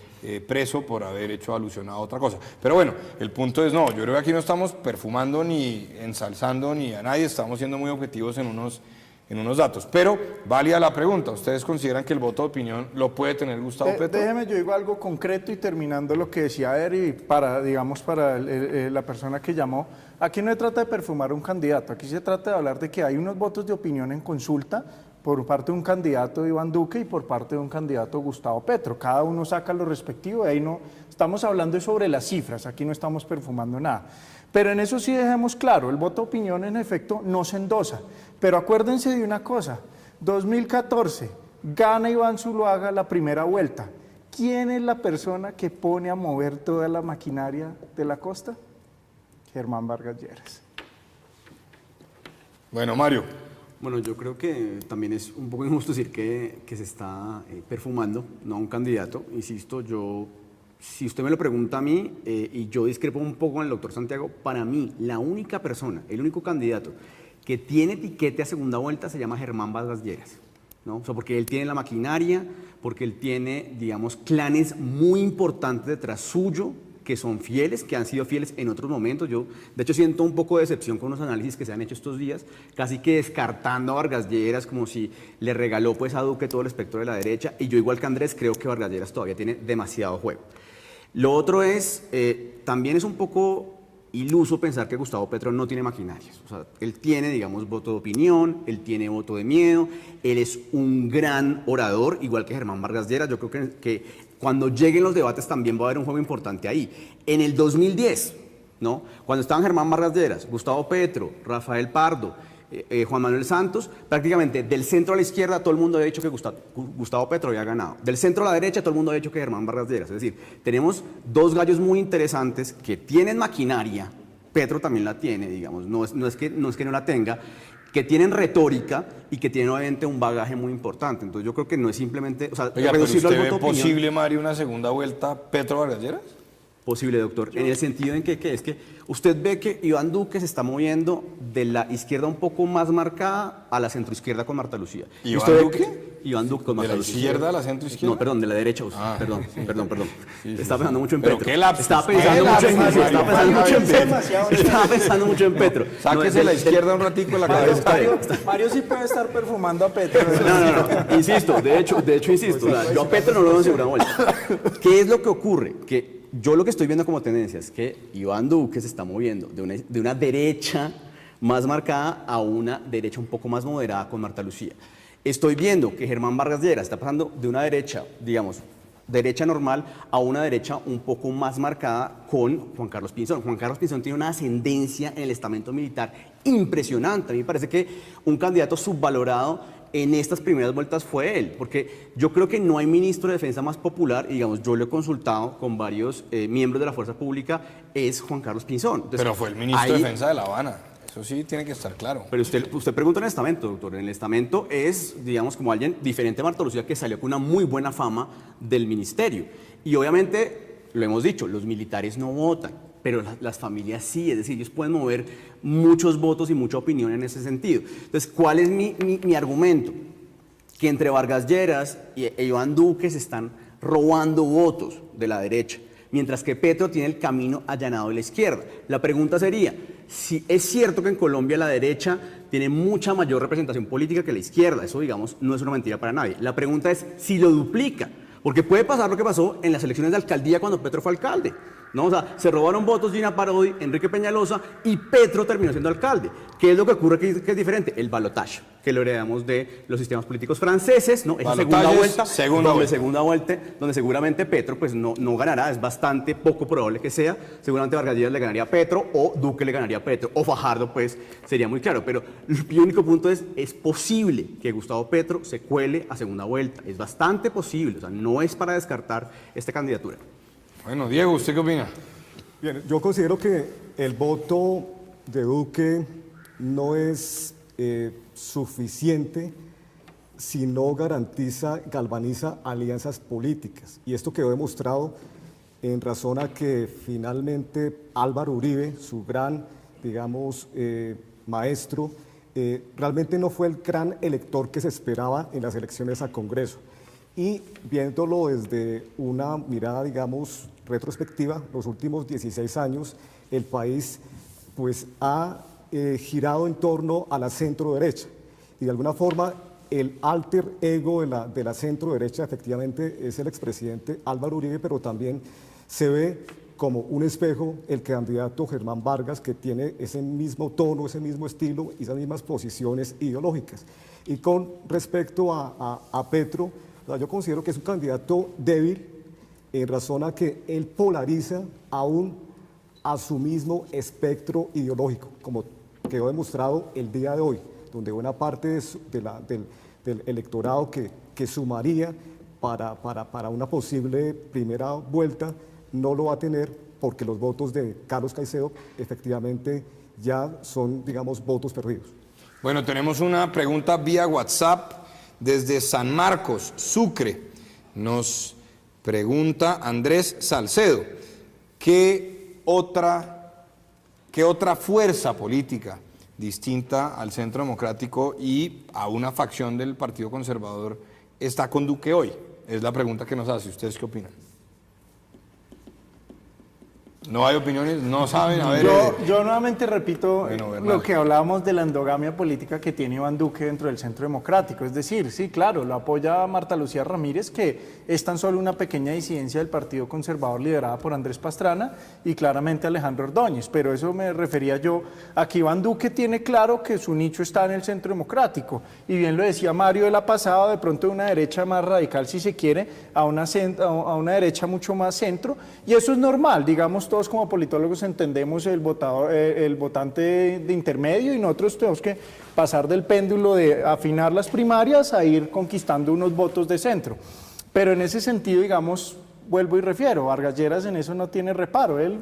preso por haber hecho alusión a otra cosa. Pero bueno, el punto es no, yo creo que aquí no estamos perfumando ni ensalzando ni a nadie, estamos siendo muy objetivos en unos datos. Pero válida la pregunta, ¿ustedes consideran que el voto de opinión lo puede tener Gustavo Petro? Déjeme, yo digo algo concreto y terminando lo que decía Eri, para la persona que llamó, aquí no se trata de perfumar un candidato, aquí se trata de hablar de que hay unos votos de opinión en consulta por parte de un candidato Iván Duque y por parte de un candidato Gustavo Petro. Cada uno saca lo respectivo, de ahí no estamos hablando sobre las cifras, aquí no estamos perfumando nada. Pero en eso sí dejemos claro, el voto de opinión en efecto no se endosa. Pero acuérdense de una cosa, 2014, gana Iván Zuluaga la primera vuelta. ¿Quién es la persona que pone a mover toda la maquinaria de la costa? Germán Vargas Lleras. Bueno, Mario. Bueno, yo creo que también es un poco injusto decir que se está perfumando, no a un candidato. Insisto, si usted me lo pregunta a mí, y yo discrepo un poco con el doctor Santiago, para mí la única persona, el único candidato que tiene etiquete a segunda vuelta se llama Germán Vargas Lleras, ¿no? O sea, porque él tiene la maquinaria, porque él tiene, digamos, clanes muy importantes detrás suyo, que son fieles, que han sido fieles en otros momentos. Yo, de hecho, siento un poco de decepción con los análisis que se han hecho estos días, casi que descartando a Vargas Lleras como si le regaló pues a Duque todo el espectro de la derecha, y yo igual que Andrés creo que Vargas Lleras todavía tiene demasiado juego. Lo otro es, también es un poco iluso pensar que Gustavo Petro no tiene maquinarias. O sea, él tiene, digamos, voto de opinión, él tiene voto de miedo, él es un gran orador, igual que Germán Vargas Lleras. Yo creo que cuando lleguen los debates también va a haber un juego importante ahí. En el 2010, ¿no? Cuando estaban Germán Vargas Lleras, Gustavo Petro, Rafael Pardo, Juan Manuel Santos, prácticamente del centro a la izquierda todo el mundo había dicho que Gustavo Petro había ganado. Del centro a la derecha todo el mundo había dicho que Germán Vargas Lleras. Es decir, tenemos dos gallos muy interesantes que tienen maquinaria, Petro también la tiene, digamos, no es que no la tenga, que tienen retórica y que tienen obviamente un bagaje muy importante. Entonces yo creo que no es simplemente, o sea, Oiga, pero reducirlo al ¿usted ve voto de opinión. posible, Mario, una segunda vuelta Petro Vargas Lleras? Posible, doctor, en el sentido en que es que usted ve que Iván Duque se está moviendo de la izquierda un poco más marcada a la centroizquierda con Marta Lucía. ¿Iván usted ve Duque? que Iván Duque con ¿De Marta la Lucía. izquierda a la centroizquierda? No, perdón, de la derecha. Perdón. Estaba pensando mucho en Pero Petro. qué lapsus. Estaba pensando mucho en Petro. Sáquese la izquierda un ratico en la cabeza. Mario sí puede estar perfumando a Petro. No. Insisto, de hecho insisto. O sea, yo a Petro no lo veo en segunda vuelta. ¿Qué es lo que ocurre? Que yo lo que estoy viendo como tendencia es que Iván Duque se está moviendo de una derecha más marcada a una derecha un poco más moderada con Marta Lucía. estoy viendo que Germán Vargas Lleras está pasando de una derecha, digamos, derecha normal a una derecha un poco más marcada con Juan Carlos Pinzón. Juan Carlos Pinzón tiene una ascendencia en el estamento militar impresionante. A mí me parece que un candidato subvalorado en estas primeras vueltas fue él, porque yo creo que no hay ministro de defensa más popular, y digamos, yo lo he consultado con varios miembros de la fuerza pública, es Juan Carlos Pinzón. Entonces, pero fue el ministro de defensa de La Habana. Eso sí tiene que estar claro. Pero usted pregunta en el estamento, doctor. En el estamento es, digamos, como alguien diferente a Marta Lucía, que salió con una muy buena fama del ministerio. Y obviamente, lo hemos dicho, los militares no votan, pero las familias sí. Es decir, ellos pueden mover muchos votos y mucha opinión en ese sentido. Entonces, ¿cuál es mi argumento? Que entre Vargas Lleras e Iván Duque se están robando votos de la derecha, mientras que Petro tiene el camino allanado de la izquierda. La pregunta sería, si es cierto que en Colombia la derecha tiene mucha mayor representación política que la izquierda, eso, digamos, no es una mentira para nadie. La pregunta es si lo duplica, porque puede pasar lo que pasó en las elecciones de alcaldía cuando Petro fue alcalde, ¿no? O sea, se robaron votos Gina Parodi, Enrique Peñalosa, y Petro terminó siendo alcalde. ¿Qué es lo que ocurre que es diferente? El balotaje, que lo heredamos de los sistemas políticos franceses, ¿no? Esa segunda vuelta, donde seguramente Petro pues no ganará, es bastante poco probable que sea. Seguramente Vargas Lleras le ganaría a Petro, o Duque le ganaría a Petro, o Fajardo, pues sería muy claro. Pero mi único punto es posible que Gustavo Petro se cuele a segunda vuelta. Es bastante posible, o sea, no es para descartar esta candidatura. Bueno, Diego, ¿usted qué opina? Bien, yo considero que el voto de Duque no es suficiente si no galvaniza alianzas políticas. Y esto quedó demostrado en razón a que finalmente Álvaro Uribe, su gran, digamos, maestro, realmente no fue el gran elector que se esperaba en las elecciones al Congreso. Y viéndolo desde una mirada, digamos, retrospectiva, los últimos 16 años, el país pues ha girado en torno a la centro derecha. Y de alguna forma el alter ego de la centro derecha efectivamente es el expresidente Álvaro Uribe, pero también se ve como un espejo el candidato Germán Vargas, que tiene ese mismo tono, ese mismo estilo y esas mismas posiciones ideológicas. Y con respecto a Petro, yo considero que es un candidato débil en razón a que él polariza aún a su mismo espectro ideológico, como quedó demostrado el día de hoy, donde una parte del electorado que sumaría para una posible primera vuelta no lo va a tener, porque los votos de Carlos Caicedo efectivamente ya son, digamos, votos perdidos. Bueno, tenemos una pregunta vía WhatsApp desde San Marcos, Sucre. Nos pregunta Andrés Salcedo, ¿qué otra fuerza política distinta al Centro Democrático y a una facción del Partido Conservador está con Duque hoy? Es la pregunta que nos hace. ¿Ustedes qué opinan? ¿No hay opiniones? ¿No saben? A ver, yo nuevamente repito lo que hablábamos de la endogamia política que tiene Iván Duque dentro del Centro Democrático. Es decir, sí, claro, lo apoya Marta Lucía Ramírez, que es tan solo una pequeña disidencia del Partido Conservador liderada por Andrés Pastrana, y claramente Alejandro Ordóñez. Pero eso me refería yo a que Iván Duque tiene claro que su nicho está en el Centro Democrático. Y bien lo decía Mario de la pasada, de pronto de una derecha más radical, si se quiere, a una derecha mucho más centro. Y eso es normal, digamos, todos como politólogos entendemos el votante de intermedio, y nosotros tenemos que pasar del péndulo de afinar las primarias a ir conquistando unos votos de centro. Pero en ese sentido, digamos, vuelvo y refiero, Vargas Lleras en eso no tiene reparo, él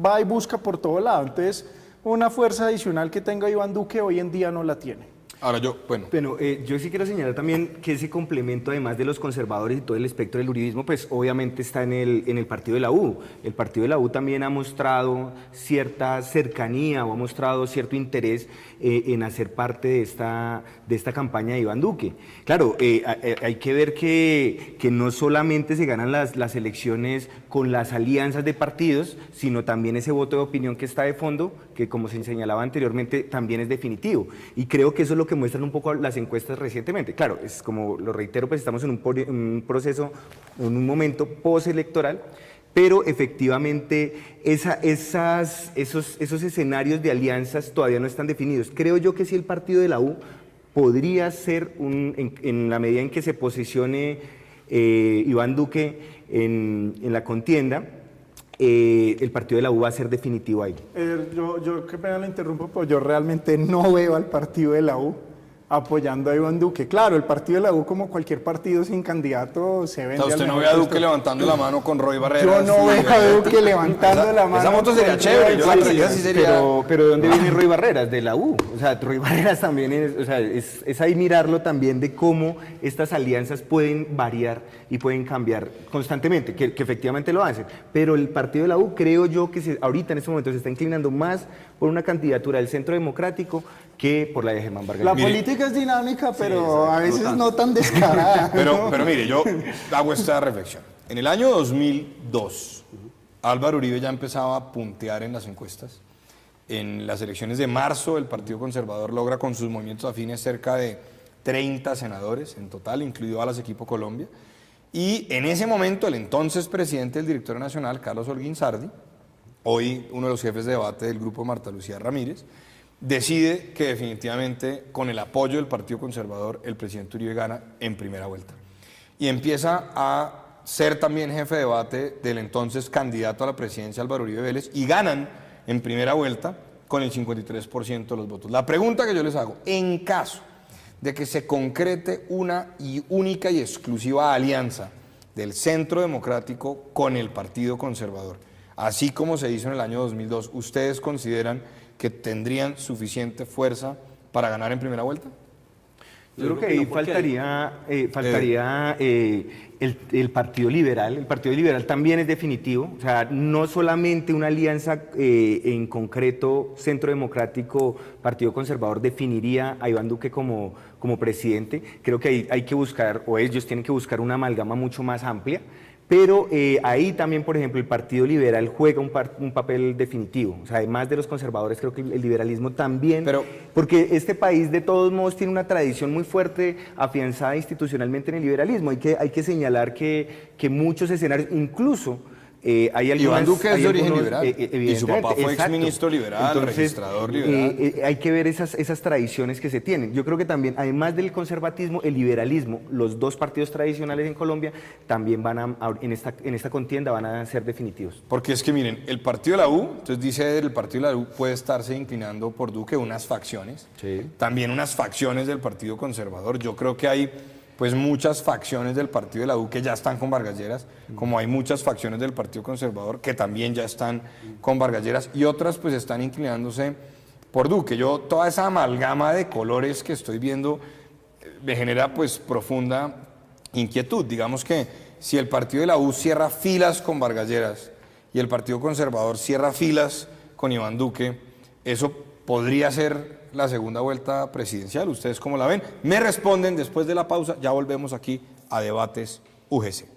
va y busca por todo lado. Entonces, una fuerza adicional que tenga Iván Duque hoy en día no la tiene. Ahora yo sí quiero señalar también que ese complemento, además de los conservadores y todo el espectro del uribismo, pues obviamente está en el partido de la U. El partido de la U también ha mostrado cierta cercanía o ha mostrado cierto interés en hacer parte de esta campaña de Iván Duque. Claro, hay que ver que no solamente se ganan las elecciones con las alianzas de partidos, sino también ese voto de opinión que está de fondo, que como se señalaba anteriormente, también es definitivo. Y creo que eso es lo que muestran un poco las encuestas recientemente. Claro, es como lo reitero, pues estamos en un proceso, en un momento postelectoral, pero efectivamente esos escenarios de alianzas todavía no están definidos. Creo yo que si el partido de la U podría ser, en la medida en que se posicione Iván Duque en la contienda, el partido de la U va a ser definitivo ahí. Yo qué pena lo interrumpo, pero yo realmente no veo al partido de la U apoyando a Iván Duque. Claro, el partido de la U, como cualquier partido sin candidato, se vende. O sea, usted no ve a Duque levantando la mano con Roy Barreras. Yo no veo a Duque levantando la mano. Esa moto sería chévere. Yo la traía, sí sería. Pero ¿de dónde viene Roy Barreras? De la U. O sea, Roy Barreras también es ahí mirarlo también de cómo estas alianzas pueden variar y pueden cambiar constantemente, que efectivamente lo hacen. Pero el partido de la U, creo yo que ahorita en este momento se está inclinando más por una candidatura del Centro Democrático que por la de Germán Vargas. La política es dinámica, pero a veces no tan descarada. Pero mire, yo hago esta reflexión. En el año 2002, Álvaro Uribe ya empezaba a puntear en las encuestas. En las elecciones de marzo, el Partido Conservador logra con sus movimientos afines cerca de 30 senadores en total, incluido Alas Equipo Colombia. Y en ese momento, el entonces presidente del Directorio Nacional, Carlos Holguín Sardi, hoy uno de los jefes de debate del grupo, Marta Lucía Ramírez, decide que definitivamente con el apoyo del Partido Conservador el presidente Uribe gana en primera vuelta. Y empieza a ser también jefe de debate del entonces candidato a la presidencia Álvaro Uribe Vélez y ganan en primera vuelta con el 53% de los votos. La pregunta que yo les hago, en caso de que se concrete una y única y exclusiva alianza del Centro Democrático con el Partido Conservador, así como se hizo en el año 2002, ¿ustedes consideran que tendrían suficiente fuerza para ganar en primera vuelta? Yo creo que ahí faltaría el Partido Liberal. El Partido Liberal también es definitivo. O sea, no solamente una alianza en concreto, Centro Democrático, Partido Conservador, definiría a Iván Duque como presidente. Creo que ahí hay que buscar, o ellos tienen que buscar una amalgama mucho más amplia. Pero ahí también, por ejemplo, el Partido Liberal juega un papel definitivo. O sea, además de los conservadores, creo que el liberalismo también, porque este país de todos modos tiene una tradición muy fuerte, afianzada institucionalmente en el liberalismo. Hay que señalar que muchos escenarios, incluso hay algunas... Iván Duque es de origen liberal, y su papá fue exministro liberal, entonces, registrador liberal. Hay que ver esas tradiciones que se tienen. Yo creo que también, además del conservatismo, el liberalismo, los dos partidos tradicionales en Colombia, también en esta contienda van a ser definitivos. Porque es que miren, el partido de la U, entonces dice el partido de la U puede estarse inclinando por Duque unas facciones, también unas facciones del Partido Conservador. Yo creo que hay pues muchas facciones del partido de la U que ya están con Vargas Lleras, como hay muchas facciones del Partido Conservador que también ya están con Vargas Lleras y otras pues están inclinándose por Duque. Yo toda esa amalgama de colores que estoy viendo me genera pues profunda inquietud. Digamos que si el partido de la U cierra filas con Vargas Lleras y el Partido Conservador cierra filas con Iván Duque, eso podría ser la segunda vuelta presidencial. ¿Ustedes cómo la ven? Me responden después de la pausa. Ya volvemos aquí a Debates UGC.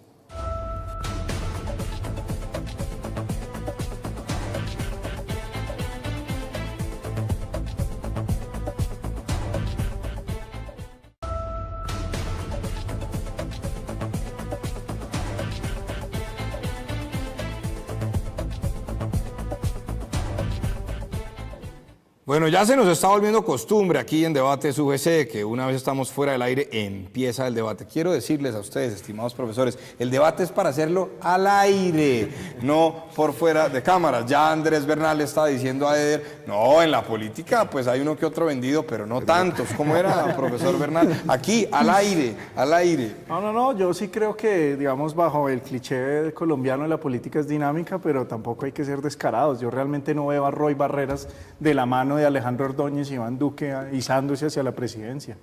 Bueno, ya se nos está volviendo costumbre aquí en Debates UGC que una vez estamos fuera del aire empieza el debate. Quiero decirles a ustedes, estimados profesores, el debate es para hacerlo al aire, no por fuera de cámaras. Ya Andrés Bernal está diciendo a Eder, no, en la política pues hay uno que otro vendido, pero no tantos. ¿Cómo era, profesor Bernal? Aquí, al aire, al aire. No, yo sí creo que, digamos, bajo el cliché colombiano la política es dinámica, pero tampoco hay que ser descarados. Yo realmente no veo a Roy Barreras de la mano de Alejandro Ordóñez y Iván Duque izándose hacia la presidencia.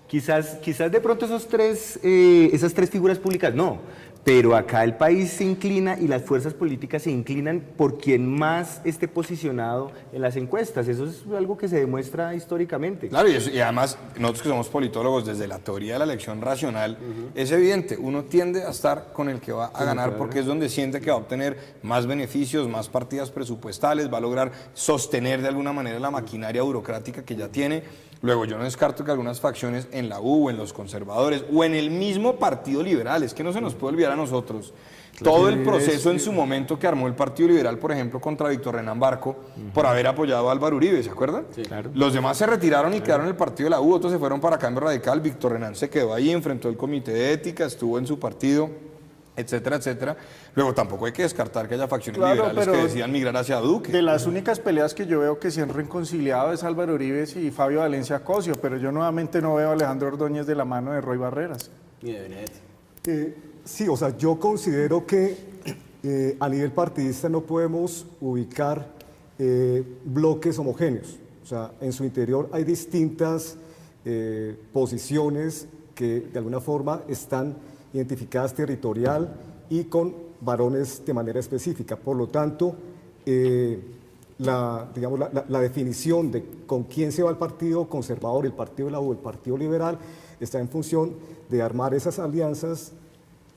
Quizás de pronto esas tres figuras públicas no, pero acá el país se inclina y las fuerzas políticas se inclinan por quien más esté posicionado en las encuestas. Eso es algo que se demuestra históricamente. Claro, y además nosotros que somos politólogos, desde la teoría de la elección racional, es evidente, uno tiende a estar con el que va a ganar porque es donde siente que va a obtener más beneficios, más partidas presupuestales, va a lograr sostener de alguna manera la maquinaria burocrática que ya tiene. Luego yo no descarto que algunas facciones en la U, en los conservadores o en el mismo Partido Liberal, es que no se nos puede olvidar a nosotros todo el proceso en su momento que armó el Partido Liberal, por ejemplo, contra Víctor Renan Barco, por haber apoyado a Álvaro Uribe, ¿se acuerdan? Sí, claro. Los demás se retiraron y quedaron en el partido de la U, otros se fueron para Cambio Radical, Víctor Renan se quedó ahí, enfrentó el comité de ética, estuvo en su partido, etcétera, etcétera. Luego tampoco hay que descartar que haya facciones liberales que decidan migrar hacia Duque. De las únicas peleas que yo veo que se han reconciliado es Álvaro Uribe y Fabio Valencia Cosio, pero yo nuevamente no veo a Alejandro Ordóñez de la mano de Roy Barreras. Ni de Benedetti. Sí, o sea, yo considero que a nivel partidista no podemos ubicar bloques homogéneos. O sea, en su interior hay distintas posiciones que de alguna forma están identificadas territorial y con varones de manera específica. Por lo tanto, la definición de con quién se va el Partido Conservador, el Partido de la U, el Partido Liberal, está en función de armar esas alianzas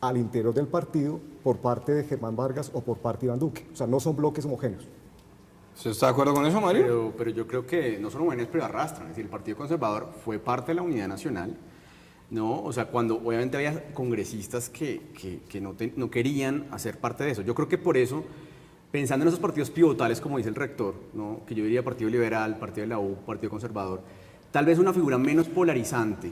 al interior del partido por parte de Germán Vargas o por parte de Iván Duque. O sea, no son bloques homogéneos. ¿Usted está de acuerdo con eso, Mario? Pero yo creo que no son homogéneos, pero arrastran. Es decir, el Partido Conservador fue parte de la Unidad Nacional, ¿no? O sea, cuando obviamente había congresistas que no querían hacer parte de eso. Yo creo que por eso, pensando en esos partidos pivotales, como dice el rector, ¿no? Que yo diría Partido Liberal, Partido de la U, Partido Conservador, tal vez una figura menos polarizante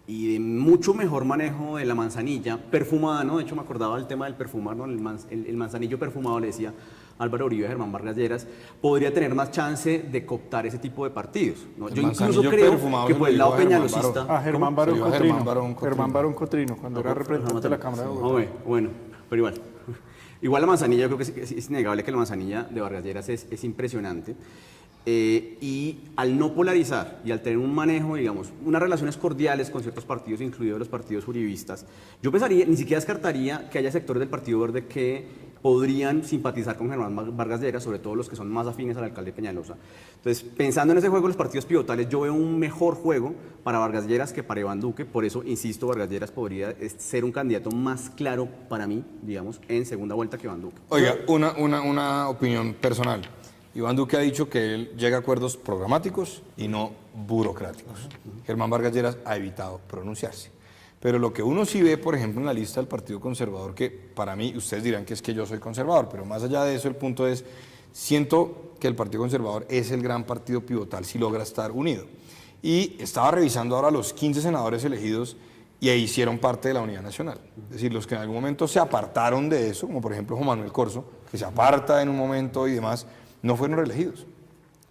y de mucho mejor manejo de la manzanilla perfumada, ¿no? De hecho, me acordaba del tema del perfumar, ¿no? El manzanillo perfumado, le decía Álvaro Uribe, Germán Vargas Lleras, podría tener más chance de cooptar ese tipo de partidos, ¿no? Yo incluso creo que por el lado peñalosista... A Germán Barón Cotrino. Germán Barón Cotrino, cuando era representante de la Cámara de Bogotá. Bueno, pero igual. Igual la manzanilla, yo creo que es innegable que la manzanilla de Vargas Lleras es impresionante. Y al no polarizar y al tener un manejo, digamos, unas relaciones cordiales con ciertos partidos, incluidos los partidos uribistas, yo pensaría, ni siquiera descartaría que haya sectores del Partido Verde que podrían simpatizar con Germán Vargas Lleras, sobre todo los que son más afines al alcalde Peñalosa. Entonces, pensando en ese juego de los partidos pivotales, yo veo un mejor juego para Vargas Lleras que para Iván Duque. Por eso, insisto, Vargas Lleras podría ser un candidato más claro para mí, digamos, en segunda vuelta que Iván Duque. Oiga, una opinión personal. Iván Duque ha dicho que él llega a acuerdos programáticos y no burocráticos. Germán Vargas Lleras ha evitado pronunciarse. Pero lo que uno sí ve, por ejemplo, en la lista del Partido Conservador, que para mí, ustedes dirán que es que yo soy conservador, pero más allá de eso, el punto es, siento que el Partido Conservador es el gran partido pivotal si logra estar unido. Y estaba revisando ahora los 15 senadores elegidos y ahí hicieron parte de la Unidad Nacional. Es decir, los que en algún momento se apartaron de eso, como por ejemplo Juan Manuel Corzo, que se aparta en un momento y demás, no fueron reelegidos.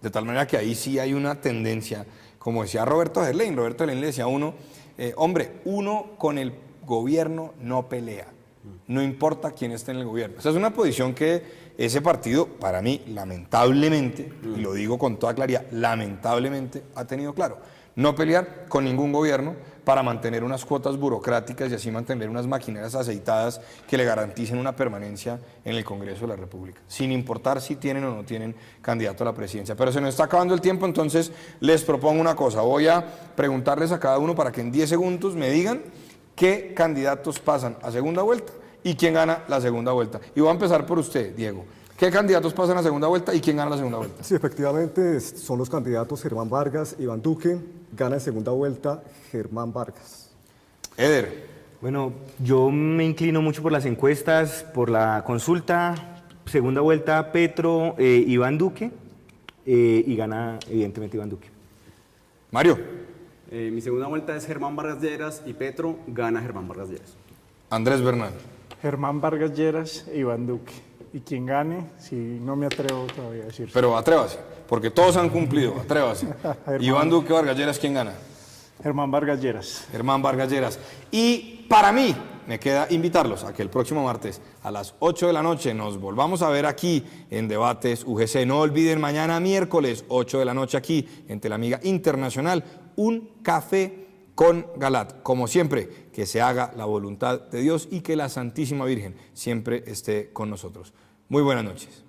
De tal manera que ahí sí hay una tendencia, como decía Roberto Gerlain le decía a uno, hombre, uno con el gobierno no pelea, no importa quién esté en el gobierno. Esa es una posición que ese partido, para mí, lamentablemente, y lo digo con toda claridad, lamentablemente ha tenido claro, no pelear con ningún gobierno para mantener unas cuotas burocráticas y así mantener unas maquinarias aceitadas que le garanticen una permanencia en el Congreso de la República, sin importar si tienen o no tienen candidato a la presidencia. Pero se nos está acabando el tiempo, entonces les propongo una cosa. Voy a preguntarles a cada uno para que en 10 segundos me digan qué candidatos pasan a segunda vuelta y quién gana la segunda vuelta. Y voy a empezar por usted, Diego. ¿Qué candidatos pasan a segunda vuelta y quién gana la segunda vuelta? Sí, efectivamente son los candidatos Germán Vargas, Iván Duque. Gana en segunda vuelta Germán Vargas. Eder. Bueno, yo me inclino mucho por las encuestas, por la consulta. Segunda vuelta Petro, Iván Duque y gana evidentemente Iván Duque. Mario. Mi segunda vuelta es Germán Vargas Lleras y Petro, gana Germán Vargas Lleras. Andrés Bernal. Germán Vargas Lleras e Iván Duque. Y quien gane, si no me atrevo todavía a decir. Pero atrévase, porque todos han cumplido, atrévase. Iván Duque, Vargas Lleras, ¿quién gana? Germán Vargas Lleras. Germán Vargas Lleras. Y para mí, me queda invitarlos a que el próximo martes a las 8 de la noche nos volvamos a ver aquí en Debates UGC. No olviden mañana miércoles, 8 de la noche aquí en Telamiga Internacional, un café con Galat. Como siempre, que se haga la voluntad de Dios y que la Santísima Virgen siempre esté con nosotros. Muy buenas noches.